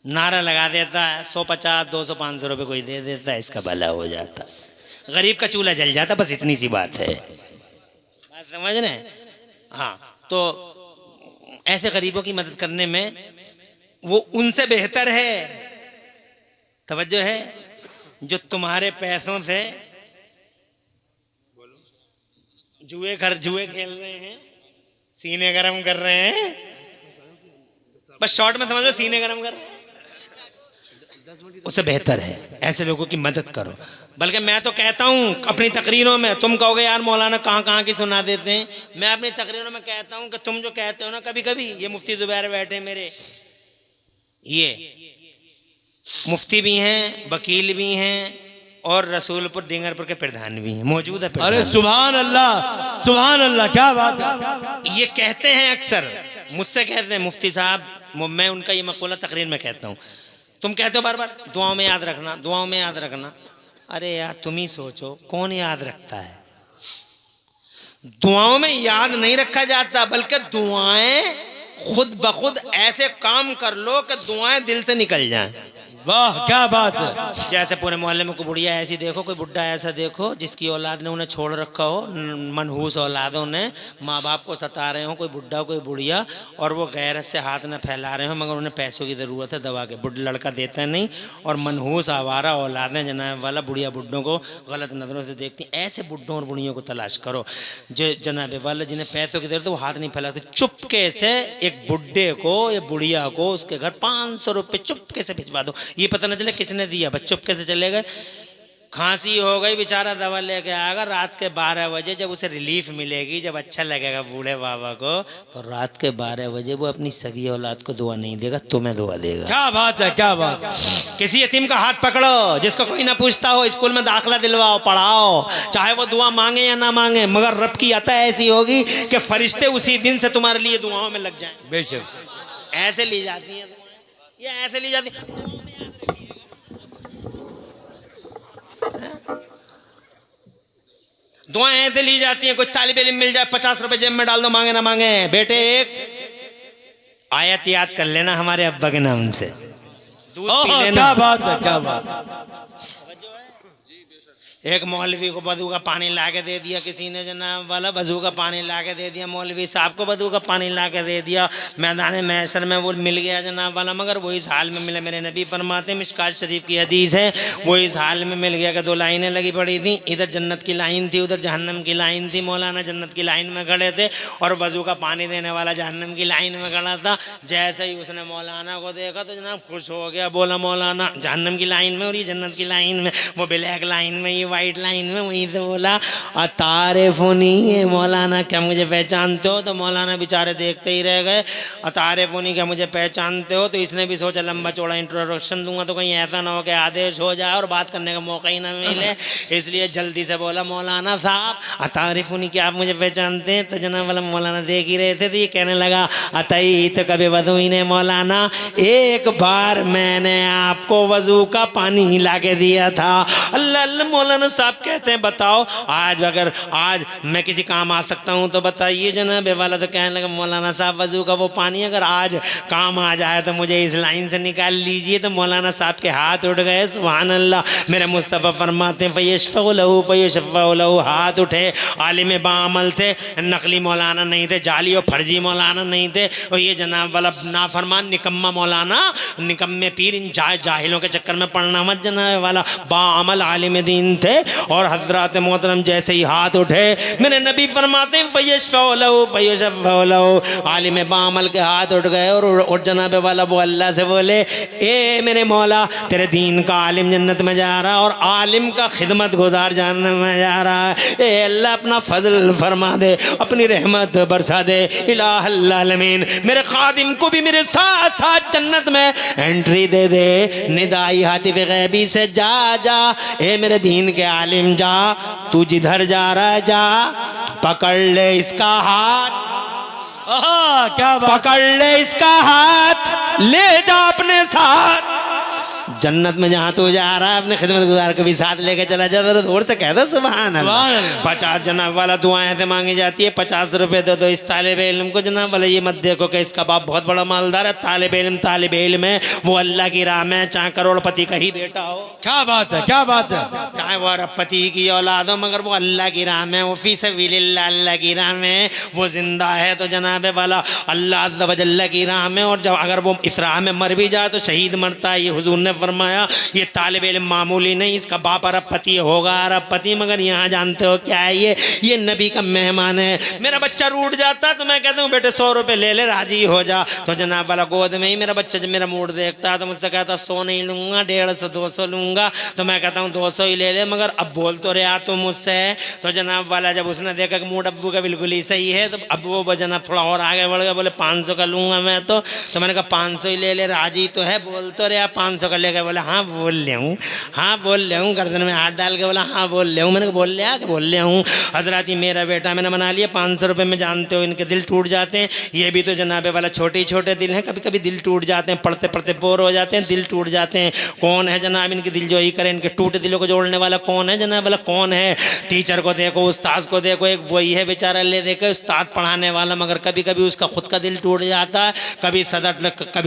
नारा लगा देता है, 150 200 500 रुपये कोई दे देता है, इसका भला हो जाता, गरीब का चूल्हा जल जाता, बस इतनी सी बात है। बात समझ रहे हैं? हाँ, तो ऐसे गरीबों की मदद करने में वो उनसे बेहतर है, तवज्जो है, जो तुम्हारे पैसों से जुए खेल रहे हैं, सीने गरम कर रहे हैं, बस शॉर्ट में समझ लो, सीने गरम कर रहे हैं, उससे बेहतर है ऐसे लोगों की मदद करो। बल्कि मैं तो कहता हूँ अपनी तकरीरों में, तुम कहोगे यार मौलाना कहाँ कहाँ की सुना देते हैं, मैं अपनी तकरीरों में कहता हूँ कि तुम जो कहते हो ना, कभी कभी ये मुफ्ती जुबैर बैठे मेरे, ये मुफ्ती भी हैं, वकील भी हैं, और रसूलपुर डिंगरपुर के प्रधान भी हैं, मौजूद है। अरे सुभान अल्लाह, क्या बात है। ये कहते हैं, अक्सर मुझसे कहते हैं मुफ्ती साहब, मैं उनका ये मकूला तकरीर में कहता हूँ, तुम कहते हो बार बार दुआओं में याद रखना, दुआओं में याद रखना। अरे यार तुम ही सोचो, कौन याद रखता है? दुआओं में याद नहीं रखा जाता, बल्कि दुआएं खुद ब खुद ऐसे काम कर लो कि दुआएं दिल से निकल जाएं। वाह क्या बात है। जैसे पूरे मोहल्ले में कोई बुढ़िया ऐसी देखो, कोई बुढ़ा ऐसा देखो जिसकी औलाद ने उन्हें छोड़ रखा हो, मनहूस औलादों ने माँ बाप को सता रहे हो, कोई बुढ़ा कोई बुढ़िया, और वो गैरत से हाथ न फैला रहे हो, मगर उन्हें पैसों की ज़रूरत है दवा के, बुढ़ लड़का देता नहीं, और मनहूस आवारा औलादें जनाब वाला बुढ़िया बुढ़ों को गलत नज़रों से देखती, ऐसे बुढ़ों और बुढ़ियों को तलाश करो जो जनाब वाला जिन्हें पैसों की ज़रूरत है, वो हाथ नहीं फैलाते। चुपके से एक बुढ़े को या बुढ़िया को उसके घर 500 रुपये चुपके से भिजवा दो, ये पता न चले किसने दिया, बस चुपके से चले गए। खांसी हो गई, बेचारा दवा लेके आएगा रात के 12 बजे, जब उसे रिलीफ मिलेगी, जब अच्छा लगेगा बूढ़े बाबा को, तो रात के 12 बजे वो अपनी सगी औलाद को दुआ नहीं देगा, तुम्हें दुआ देगा। क्या बात है, क्या बात है। किसी यतीम का हाथ पकड़ो जिसको कोई ना पूछता हो, स्कूल में दाखिला दिलवाओ, पढ़ाओ, चाहे वो दुआ मांगे या ना मांगे, मगर रब की अता ऐसी होगी कि फरिश्ते उसी दिन से तुम्हारे लिए दुआओं में लग जाएं। बेशक ऐसे ली जाती हैं, ये ऐसे ली जाती है। दुआएं ऐसे ली जाती हैं, कुछ तालिब इल्म मिल जाए 50 रुपए जेब में डाल दो, मांगे ना मांगे। बेटे एक आयत याद कर लेना हमारे अब्बा के नाम से, दूध पी लेना। क्या बात है, क्या बात है। एक मौलवी को वजू का पानी ला के दे दिया किसी ने, जनाब वाला वजू का पानी ला के दे दिया, मौलवी साहब को वजू का पानी ला के दे दिया, मैदान महशर में वो मिल गया जनाब वाला, मगर वो इस हाल में मिले, मेरे नबी फरमाते, मिशकात शरीफ की हदीस है, वो इस हाल में मिल गया कि 2 लाइनें लगी पड़ी थी, इधर जन्नत की लाइन थी, उधर जहन्नम की लाइन थी। मौलाना जन्नत की लाइन में खड़े थे और वजू का पानी देने वाला जहन्नम की लाइन में खड़ा था। जैसे ही उसने मौलाना को देखा तो जनाब खुश हो गया, बोला मौलाना जहन्नम की लाइन में और ये जन्नत की लाइन में, वो ब्लैक लाइन में, ये वाइट लाइन में, वहीं से बोला अतारिफुनी, है मौलाना क्या मुझे पहचानते हो? तो मौलाना बेचारे देखते ही रह गए, अतारिफुनी क्या मुझे पहचानते हो? तो इसने भी सोचा लंबा चौड़ा इंट्रोडक्शन दूंगा तो कहीं ऐसा ना हो कि आदेश हो जाए और बात करने का मौका ही ना मिले, इसलिए जल्दी से बोला मौलाना साहब अतारिफुनी क्या आप मुझे पहचानते हैं? तो जनाब वाला मौलाना देख ही रहे थे, तो ये कहने लगा अतई तो कभी वजू ने मौलाना, एक बार मैंने आपको वजू का पानी ला के दिया था। अल्लाह, मौलाना साहब कहते हैं बताओ आज अगर आज मैं किसी काम आ सकता हूं तो बताइए जनाब वाला। तो कहने लगा मौलाना साहब वजू का वो पानी अगर आज काम आ जाए तो मुझे इस लाइन से निकाल लीजिए। तो मौलाना साहब के हाथ उठ गए, सुभान अल्लाह। मेरे मुस्तफ़ा फरमाते हैं फ़यशफ़अ लहू, हाथ उठे, आलिम बामल थे, नकली मौलाना नहीं थे, जाली और फर्जी मौलाना नहीं थे, और ये जनाब वाला नाफरमान निकम्मा मौलाना, निकम्मे पीर, इन जाहिलों के चक्कर में पड़ना मत जनाब वाला, बामल आलिम दीन थे, थे। और हजरत मोहतरम जैसे ही हाथ उठे, मेरे नबी फरमाते हैं आलिम बामल के हाथ उठ गए और जनाब वाला वो अल्लाह से बोले, ए मेरे मौला, तेरे दीन का आलिम जन्नत में जा रहा है और आलिम का खिदमत गुजार जन्नत में जा रहा है। ए अल्लाह अपना फजल फरमा दे, अपनी रहमत बरसा दे। इलाहुल आलमीन, मेरे खादिम को भी मेरे साथ साथ जन्नत में एंट्री दे दे। निदाई हातिफ गैबी से, जा जा ए मेरे दीन के आलिम, जा, तू जिधर जा रहा है जा, पकड़ ले इसका हाथ, क्या बात। पकड़ ले इसका हाथ, ले जा अपने साथ जन्नत में। जहाँ तू जा रहा है अपने खिदमत गुजार को भी साथ लेके चला जा। और से कह दो सुभान अल्लाह। 50 जनाब वाला दुआएं से मांगी जाती है, 50 रुपए दे दो इस तालिब इल्म को। जनाब वाला ये मत देखो कि इसका बाप बहुत बड़ा मालदार है। तालिब इल्म है, वो अल्लाह की राह में, चाहे करोड़पति का ही बेटा हो, क्या बात है, क्या बात है। चाहे वो अरबपति की औलाद हो, मगर वो अल्लाह की राह में, वो फी सबिलिल्लाह, अल्लाह की राह में वो जिंदा है। तो जनाब वाला अल्लाह अज़्ज़ व जल्ल की राह में, और जब अगर वो इस राह में मर भी जाए तो शहीद मरता है। ये हुजूर ने फरमाया ये तालिब इल्म मामूली नहीं, इसका बाप अरबपति होगा, अरबपति, मगर यहाँ जानते हो क्या है, ये नबी का मेहमान है। मेरा बच्चा रूठ जाता तो मैं कहता हूँ बेटे 100 रुपये ले ले, राजी हो जा। तो जनाब वाला गोद में ही मेरा बच्चा जब मेरा मूड देखता है तो मुझसे कहता 100 नहीं लूँगा, 150 200 लूँगा। तो मैं कहता हूँ 200 ही ले ले, मगर अब बोल तो रहा तुम मुझसे। तो जनाब वाला जब उसने देखा कि मूड अब्बू का बिल्कुल ही सही है, तो अब वो जनाब थोड़ा और आगे बढ़ गया, बोले 500 का लूँगा मैं। तो मैंने कहा 500 ही ले ले, राजी तो है, बोल तो रहा 500 का ले गए। बोले हाँ बोल ले हूँ, हाँ बोल ले हूँ, गर्दन में हाथ डाल के बोला हाँ बोल ले हूँ। मैंने कहा बोल ले आ, बोल ले हूँ। हजरत ही मेरा बेटा मैंने बना लिया। 500 रुपये में जानते हो इनके दिल टूट जाते हैं। ये भी तो जनाबे वाला छोटे छोटे दिल हैं, कभी कभी दिल टूट जाते हैं, पढ़ते पढ़ते बोर हो जाते हैं, दिल टूट जाते हैं। कौन है जनाब इनके दिल जो ही करे, इनके टूटे दिलों को जोड़ने वाला कौन है जनाब वाला, कौन है? टीचर को देखो, उस्ताद को देखो, एक वही है बेचारा, ले देखे उस्ताद पढ़ाने वाला, मगर कभी कभी उसका खुद का दिल टूट जाता है। कभी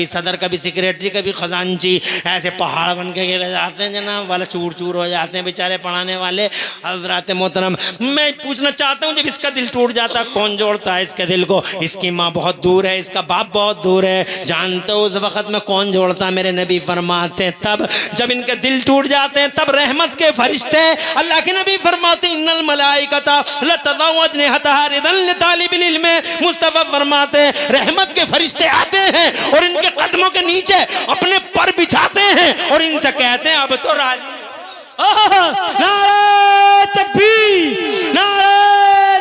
सदर कभी सेक्रेटरी, कभी खजांची, ऐसे पहाड़ बन के गिर जाते हैं जनाब वाला, चूर चूर हो जाते हैं बेचारे पढ़ाने वाले। हज़रात मोहतरम, मैं पूछना चाहता हूँ जब इसका दिल टूट जाता है कौन जोड़ता है इसके दिल को? इसकी माँ बहुत दूर है, इसका बाप बहुत दूर है, जानते हो उस वक़्त में कौन जोड़ता है? मेरे नबी फरमाते हैं तब जब इनके दिल टूट जाते हैं, तब रहमत के फरिश्ते, अल्लाह के नबी फरमाते हैं इन्नल मलाइकता लतज़उ अजनिहतहा रिदन लितालिबिल इल्म। मुस्तफ़ा फरमाते हैं रहमत के फरिश्ते आते हैं और इनके कदमों के नीचे अपने पर बिछाते हैं और इनसे कहते हैं अब तो राजी। नारे तकबीर, नारे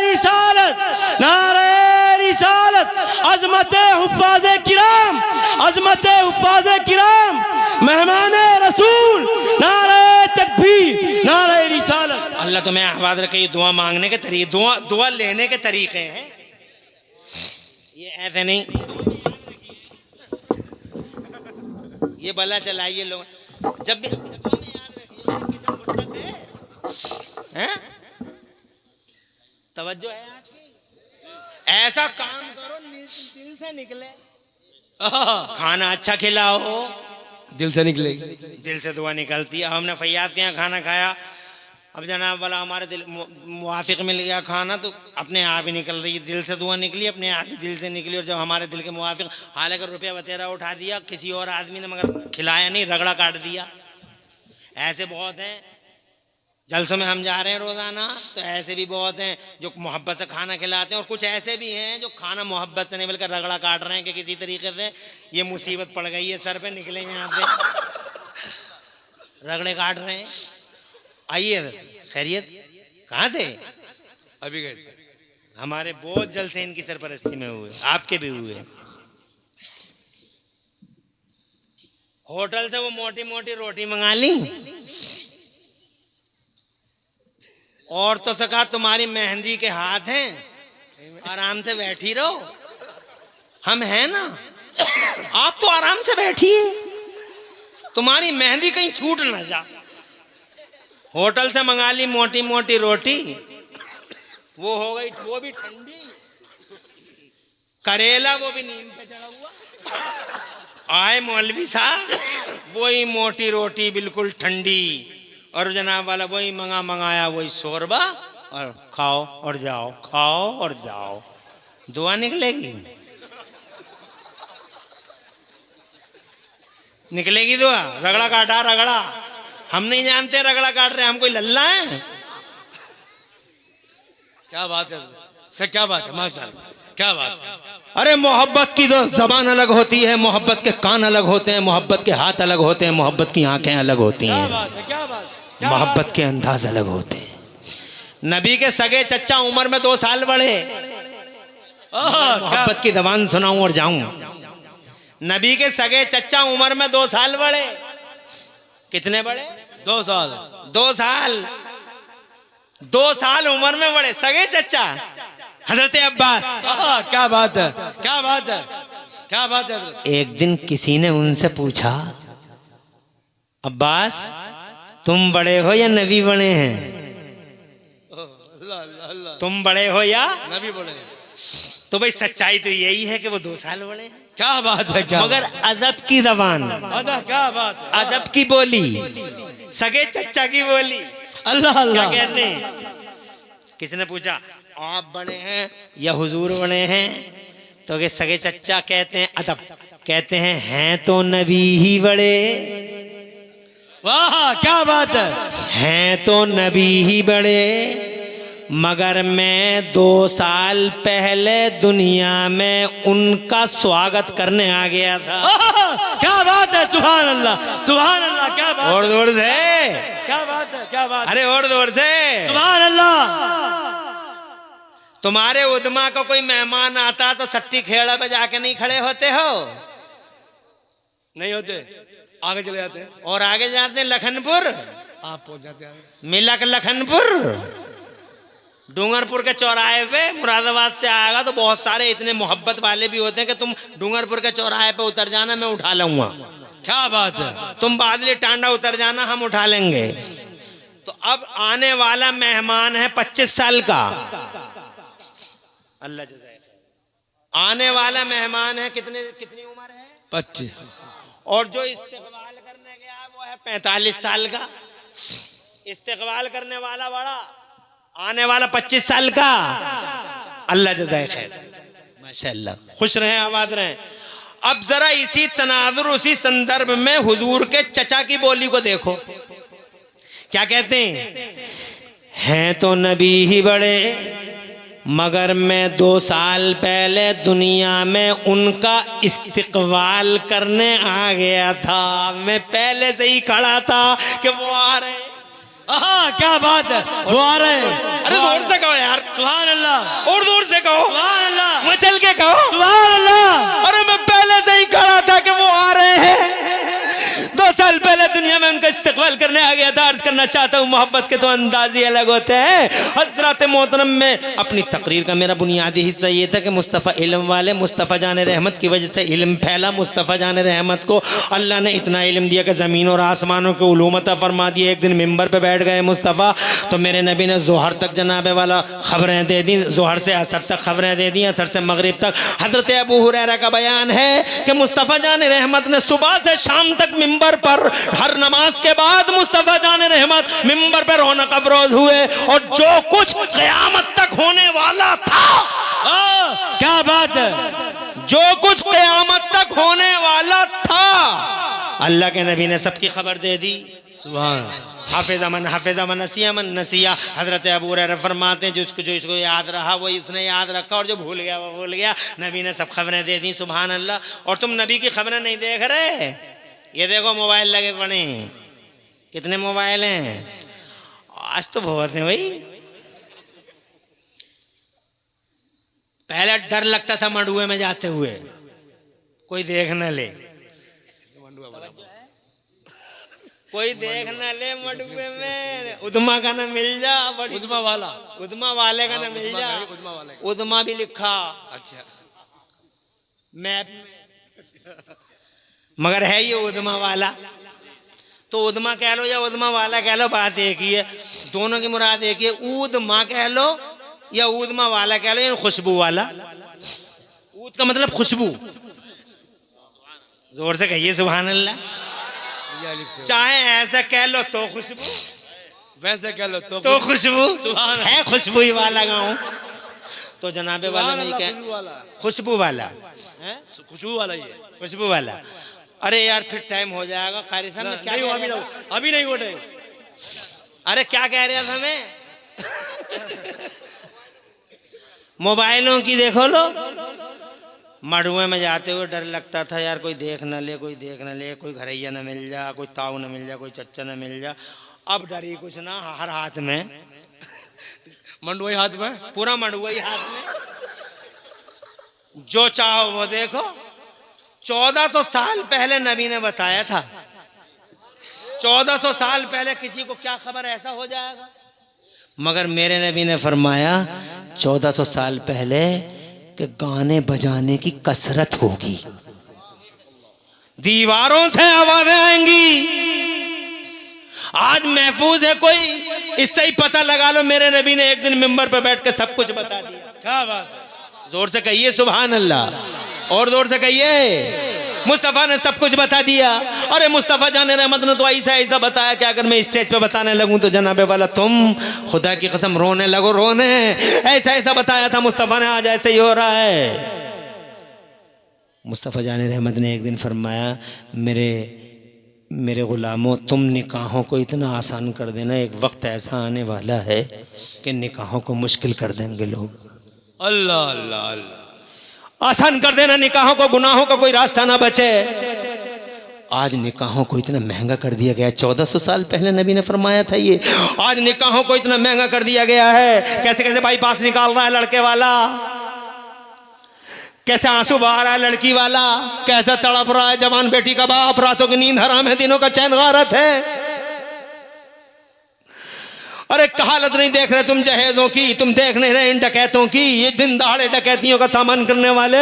रिसालत, नारे रिसालत, अज़मते हुफ़्फ़ाज़े किराम, अज़मते हुफ़्फ़ाज़े किराम, मेहमाने रसूल, नारे तकबीर, नारे रिसालत। अल्लाह तुम्हें आबाद रखे। दुआ मांगने के तरीके, दुआ लेने के तरीके हैं, ये ऐसे नहीं ये भला चलाइए लोग जब भी हैं? तवज्जो है आपकी? ऐसा काम करो दिल से निकले, खाना अच्छा खिलाओ, दिल से निकलेगी, दिल से दुआ निकलती है। हमने फैयाज के यहाँ खाना खाया, अब जनाब वाला हमारे दिल मुवाफिक मिल गया खाना, तो अपने आप ही निकल रही, दिल से दुआ निकली, अपने आप ही दिल से निकली। और जब हमारे दिल के मुवाफिक, हालांकि रुपया बतेरा उठा दिया किसी और आदमी ने, मगर खिलाया नहीं, रगड़ा काट दिया। ऐसे बहुत हैं, जलसों में हम जा रहे हैं रोज़ाना, तो ऐसे भी बहुत हैं जो मोहब्बत से खाना खिलाते हैं, और कुछ ऐसे भी हैं जो खाना मोहब्बत से नहीं बल्कि रगड़ा काट रहे हैं कि किसी तरीके से ये मुसीबत पड़ गई है सर पे, निकले यहाँ से रगड़े काट रहे हैं। आइए, खैरियत? कहाँ थे? अभी गए थे। हमारे बहुत जलसे इनकी सरपरस्ती में हुए, आपके भी हुए। होटल से वो मोटी मोटी रोटी मंगा ली, और तो सका तुम्हारी मेहंदी के हाथ हैं, आराम से बैठी रहो, हम हैं ना, आप तो आराम से बैठिए, तुम्हारी मेहंदी कहीं छूट ना जा। होटल से मंगा ली मोटी मोटी रोटी, वो हो गई, वो भी ठंडी, करेला वो भी नीम पे चढ़ा हुआ। आए मौलवी साहब, वही मोटी रोटी बिल्कुल ठंडी, और जनाब वाला वही मंगाया वही शोरबा, और खाओ और जाओ, खाओ और जाओ, दुआ निकलेगी, निकलेगी दुआ। रगड़ा काटा रगड़ा, हम नहीं जानते रगड़ा काट रहे, हम कोई लल्ला है? क्या बात है सर, क्या बात है, माशाल्लाह, क्या बात है। अरे मोहब्बत की तो जबान अलग होती है, मोहब्बत के कान अलग होते हैं, मोहब्बत के हाथ अलग होते हैं, मोहब्बत की आंखें अलग होती क्या हैं, बात है, क्या बात है, मोहब्बत के अंदाज अलग होते हैं। नबी के सगे चच्चा उम्र में 2 साल बड़े। मोहब्बत की जबान सुनाऊं और जाऊं। नबी के सगे चच्चा उम्र में 2 साल बड़े। कितने बड़े? 2 साल। 2 साल, 2 साल उम्र में बड़े सगे चच्चा हजरत अब्बास। क्या बात है, क्या बात है, क्या बात है। एक दिन किसी ने उनसे पूछा, अब्बास तुम बड़े हो या नबी बड़े हैं? तुम बड़े हो या नबी बड़े? तो भाई सच्चाई तो यही है कि वो 2 साल बड़े हैं। क्या बात है, क्या मगर अदब की जबान, क्या बात है, अदब की बोली, सगे चच्चा की बोली। अल्लाह क्या अल्लाह। कहते हैं? किसी ने पूछा आप बड़े हैं या हुजूर बड़े हैं? तो के सगे चच्चा कहते हैं अदब, कहते हैं तो नबी ही बड़े। वाह क्या बात है। हैं तो नबी ही बड़े, मगर मैं 2 साल पहले दुनिया में उनका स्वागत करने आ गया था। क्या बात है, सुभान अल्लाह, सुभान अल्लाह, क्या बात। और जोर से, क्या बात है, क्या बात। अरे और जोर से, सुभान अल्लाह। तुम्हारे उदमा को कोई मेहमान आता तो सट्टी खेड़ा पे जाके नहीं खड़े होते हो? नहीं होते, आगे चले जाते हैं। और आगे जाते हैं लखनपुर, आप पहुंच जाते हैं। मिलक लखनपुर, डूंगरपुर के चौराहे पे मुरादाबाद से आएगा तो बहुत सारे इतने मोहब्बत वाले भी होते हैं कि तुम डूंगरपुर के चौराहे पे उतर जाना, मैं उठा लूंगा। क्या बात है। तुम बादली टांडा उतर जाना, हम उठा लेंगे। तो अब आने वाला मेहमान है 25 साल का। अल्लाह जज़ाए। आने वाला मेहमान है कितनी उम्र है? 25। और जो इस्तेकबाल करने गया वो है 45 साल का। इस्तेकबाल करने वाला बड़ा, आने वाला 25 साल का। अल्लाह जज़ाए खैर, माशाअल्लाह, खुश रहें, आबाद रहें। अब जरा इसी तनाजुर, उसी संदर्भ में हुजूर के चचा की बोली को देखो। क्या कहते हैं तो नबी ही बड़े, मगर मैं 2 साल पहले दुनिया में उनका इस्तिकबाल करने आ गया था। मैं पहले से ही खड़ा था कि वो आ रहे हैं। क्या बात है, वो आ रहे हैं। अरे जोर से कहो यार, सुभान अल्लाह, और जोर से कहो, सुभान अल्लाह, मचल के कहो, सुभान अल्लाह। अरे मैं पहले से ही खड़ा था कि वो आ रहे हैं। 2 साल पहले दुनिया में उनका इस्तेकबाल करने आ गया था। अर्ज करना चाहता हूँ, मोहब्बत के तो अंदाज ही अलग होते हैं। हजरत मोहतरम में अपनी तकरीर का मेरा बुनियादी हिस्सा ये था कि मुस्तफ़ा इल्म वाले, मुस्तफ़ा जान रहमत की वजह से इल्म फैला। मुस्तफ़ा जान रहमत को अल्लाह ने इतना इल्म दिया कि ज़मीन और आसमानों के उलूम अता फरमा दिए। एक दिन मिंबर पे बैठ गए मुस्तफ़ा, तो मेरे नबी ने ज़ोहर तक जनाबे वाला खबरें दे दी, ज़ोहर से असर तक खबरें दे दी, असर से मगरिब तक। हजरत अबू हुरैरा का बयान है कि मुस्तफ़ा जान रहमत ने सुबह से शाम तक मिंबर पर हर नमाज के बाद मुस्तफ़ा जान रहमत मिंबर पर रौनक अफरोज हुए। और जो कुछ क़यामत तक होने वाला था, क्या बात है, जो कुछ क़यामत तक होने वाला था, अल्लाह के नबी ने सबकी खबर दे दी। सुभान। हाफिज़ मन नसिया मन नसिया। हजरत अबू हुरैरा फरमाते हैं जो इसको याद रहा वही उसने याद रखा, और जो भूल गया वो भूल गया। नबी ने सब खबरें दे दी। सुभान अल्लाह। और तुम नबी की खबरें नहीं देख रहे? ये देखो मोबाइल लगे पड़े हैं। कितने मोबाइल हैं आज? तो बहुत हैं भाई। पहले डर लगता था मंडुए में जाते हुए कोई देख न ले, कोई देख न ले मंडुए में, उदमा का न मिल जा। उदमा वाला, उदमा वाले का न मिल जा। उदमा भी लिखा अच्छा मैप में, मगर है ये उदमा वाला। तो उदमा कह लो या उदमा वाला कह लो, बात एक ही है। दोनों की मुराद एक ही है। उदमा कह लो या उदमा वाला कह लो, या खुशबू वाला। ऊद का मतलब खुशबू। जोर से कहिए सुभान अल्लाह। चाहे ऐसा कह लो तो खुशबू, वैसे कह लो तो खुशबू है। खुशबू ही वाला गाँव तो जनाबे वाला नहीं कह, खुशबू वाला है, खुशबू वाला ही है, खुशबू वाला। अरे यार फिर टाइम हो जाएगा। कारी साहब मैं क्या नहीं कह अभी रहा नहीं, था? अभी नहीं उठे। अरे क्या कह रहे थे मैं? मोबाइलों की देखो लो, मड़ुए में जाते हुए डर लगता था यार कोई देख न ले, कोई देख न ले, कोई घरैया न मिल जा, कोई ताऊ न मिल जा, कोई चच्चा न मिल जा। अब डर ही कुछ ना, हर हाथ में मंडुआ हाथ में, पूरा मड़ुआ ही हाथ में, जो चाहो वो देखो। 1400 साल पहले नबी ने बताया था। 1400 साल पहले किसी को क्या खबर ऐसा हो जाएगा, मगर मेरे नबी ने फरमाया 1400 साल पहले कि गाने बजाने की कसरत होगी, दीवारों से आवाजें आएंगी। आज महफूज है कोई, इससे ही पता लगा लो मेरे नबी ने एक दिन मिंबर पे बैठ के सब कुछ बता दिया। क्या बात है, जोर से कहिए सुभान अल्लाह, और जोर से कहिए मुस्तफ़ा ने सब कुछ बता दिया। अरे मुस्तफ़ा जाने रहमत ने तो ऐसा ऐसा बताया कि अगर मैं स्टेज पे बताने लगूं तो जनाबे वाला तुम खुदा की कसम रोने लगो, रोने। ऐसा ऐसा बताया था मुस्तफ़ा ने, आज ऐसे ही हो रहा है। मुस्तफ़ा जाने रहमत ने एक दिन फरमाया, मेरे गुलामों, तुम निकाहों को इतना आसान कर देना, एक वक्त ऐसा आने वाला है कि निकाहों को मुश्किल कर देंगे लोग। अल्लाह अल्लाह अल्लाह, आसान कर देना निकाहों को, गुनाहों का कोई रास्ता ना बचे। आज निकाहों को इतना महंगा कर दिया गया, 1400 साल पहले नबी ने फरमाया था ये। आज निकाहों को इतना महंगा कर दिया गया है, कैसे कैसे बाईपास निकाल रहा है लड़के वाला, कैसे आंसू बहा रहा है लड़की वाला, कैसे तड़प रहा है जवान बेटी का बाप, रातों की नींद हराम है, दिनों का चैन गारत है। अरे हालत नहीं देख रहे तुम जहेजों की, तुम देख नहीं रहे इन डकैतों की, ये दिन दहाड़े डकैतियों का सामान करने वाले।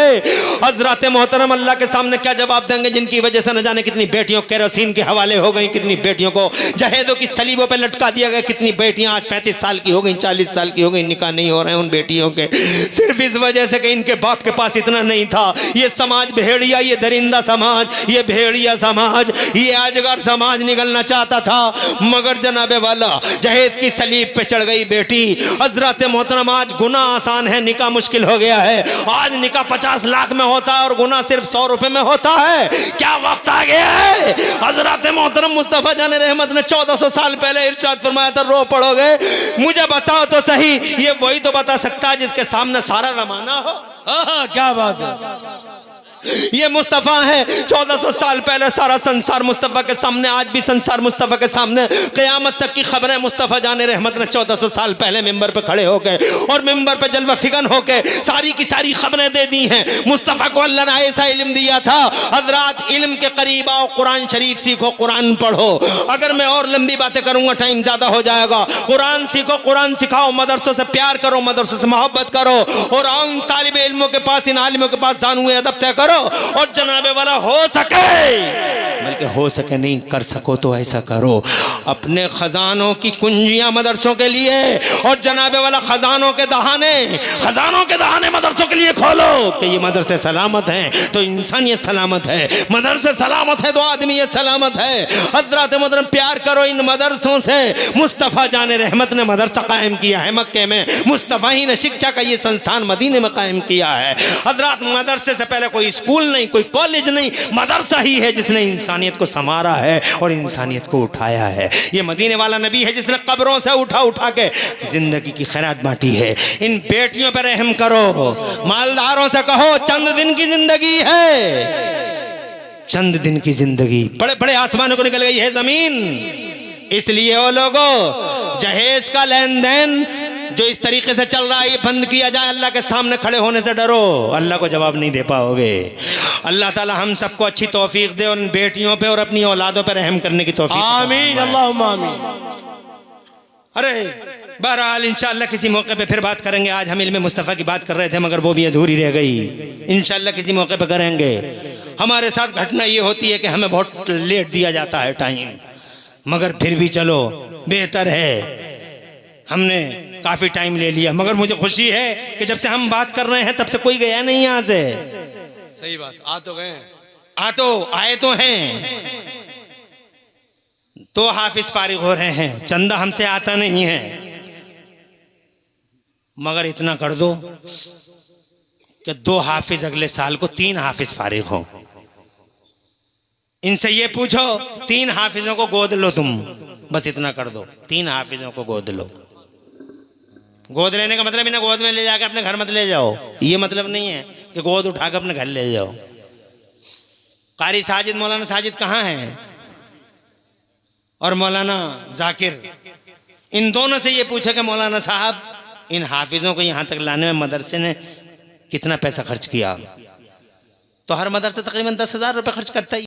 हजरत मोहतरम अल्लाह के सामने क्या जवाब देंगे, जिनकी वजह से न जाने कितनी बेटियों केरोसिन के हवाले हो गई, कितनी बेटियों को जहेजों की सलीबों पे लटका दिया गया, कितनी बेटियां आज 35 साल की हो गई, 40 साल की हो गई, निकाह नहीं हो रहे हैं उन बेटियों के, सिर्फ इस वजह से कि इनके बाप के पास इतना नहीं था। ये समाज भेड़िया, ये दरिंदा समाज, ये भेड़िया समाज, ये अजगर समाज निकलना चाहता था, मगर जनाबे वाला जहेज की सलीब पे चढ़ गई बेटी। हजरत मोहतरम आज गुनाह आसान है, निकाह मुश्किल हो गया है। आज निकाह 50 लाख में होता है और गुनाह सिर्फ 100 रुपए में होता है। क्या वक्त आ गया है। हजरत मोहतरम मुस्तफा जाने रहमत ने 1400 साल पहले इरशाद फरमाया था, रो पड़ोगे, मुझे बताओ तो सही, ये वही तो बता सकता है जिसके सामने सारा जमाना हो। क्या बात है, ये मुस्तफ़ा है। 1400 साल पहले सारा संसार मुस्तफ़ा के सामने, आज भी संसार मुस्तफ़ा के सामने। क़यामत तक की खबरें मुस्तफ़ा जाने रहमत ने 1400 साल पहले मिंबर पे खड़े होके और मिंबर पे जलवा फिगन होके सारी की सारी खबरें दे दी हैं। मुस्तफ़ा को अल्लाह ने ऐसा इल्म दिया था, हजरात इल्म के करीब आओ, कुरान शरीफ सीखो, कुरान पढ़ो। अगर मैं और लंबी बातें करूंगा टाइम ज़्यादा हो जाएगा। कुरान सीखो, कुरान सिखाओ, मदरसों से प्यार करो, मदरसों से मोहब्बत करो, और आओ इन तालिब इल्मों के पास, इन आलिमों के पास जानू अदब तय करो। और जनाबे वाला हो सके, बल्कि हो सके नहीं, कर सको तो ऐसा करो, अपने खजानों की कुंजियां मदरसों के लिए और जनाबे वाला खजानों के दहाने मदरसों के लिए खोलो कि ये मदरसे सलामत हैं तो इंसानियत सलामत है, मदरसे सलामत है तो आदमीयत सलामत है। हजरत मोहतरम प्यार करो इन मदरसों से। मुस्तफ़ा जाने रहमत ने मदरसा कायम किया है मक्के में, मुस्तफ़ा ही ने शिक्षा का ये संस्थान मदीने में कायम किया है। हजरत मदरसे से पहले कोई स्कूल नहीं, कोई कॉलेज नहीं, मदरसा ही है जिसने इंसानियत को संवारा है और इंसानियत को उठाया है। ये मदीने वाला नबी है जिसने कब्रों से उठा उठा के जिंदगी की खैरात बांटी है। इन बेटियों पर रहम करो, मालदारों से कहो चंद दिन की जिंदगी है, चंद दिन की जिंदगी, बड़े बड़े आसमानों को निकल गई है जमीन। इसलिए वो लोगों, जहेज का लेन देन जो इस तरीके से चल रहा है ये बंद किया जाए। अल्लाह के सामने खड़े होने से डरो, अल्लाह को जवाब नहीं दे पाओगे। अल्लाह ताला हम सबको अच्छी तौफीक दे और इन बेटियों पे और अपनी औलादों पे रहम करने की तौफीक। आमीन, अल्लाहुम्मा आमीन। अरे बहरहाल इंशाअल्लाह किसी मौके पे फिर बात करेंगे। आज हम इल्म मुस्तफ़ा की बात कर रहे थे मगर वो भी अधूरी रह गई। इंशाअल्लाह किसी मौके पे करेंगे। हमारे साथ घटना ये होती है कि हमें बहुत लेट दिया जाता है टाइम, मगर फिर भी चलो बेहतर है, हमने काफी टाइम ले लिया। मगर मुझे खुशी है कि जब से हम बात कर रहे हैं तब से कोई गया नहीं यहाँ से। सही बात, आ तो गए, आए तो हैं। 2 हाफिज फारिग हो रहे हैं, चंदा हमसे आता नहीं है, मगर इतना कर दो कि 2 हाफिज अगले साल को 3 हाफिज फारिग हो। इनसे ये पूछो 3 हाफिजों को गोद लो तुम, बस इतना कर दो, 3 हाफिजों को गोद लो। गोद लेने का मतलब इन्हें गोद में ले जाकर अपने घर मत ले जाओ, ये मतलब नहीं है कि गोद उठाकर अपने घर ले जाओ। कारी साजिद, मौलाना साजिद कहाँ हैं? और मौलाना जाकिर, इन दोनों से ये पूछा कि मौलाना साहब इन हाफिजों को यहाँ तक लाने में मदरसे ने कितना पैसा खर्च किया? तो हर मदरसा तकरीबन 10,000 रुपये खर्च करता ही।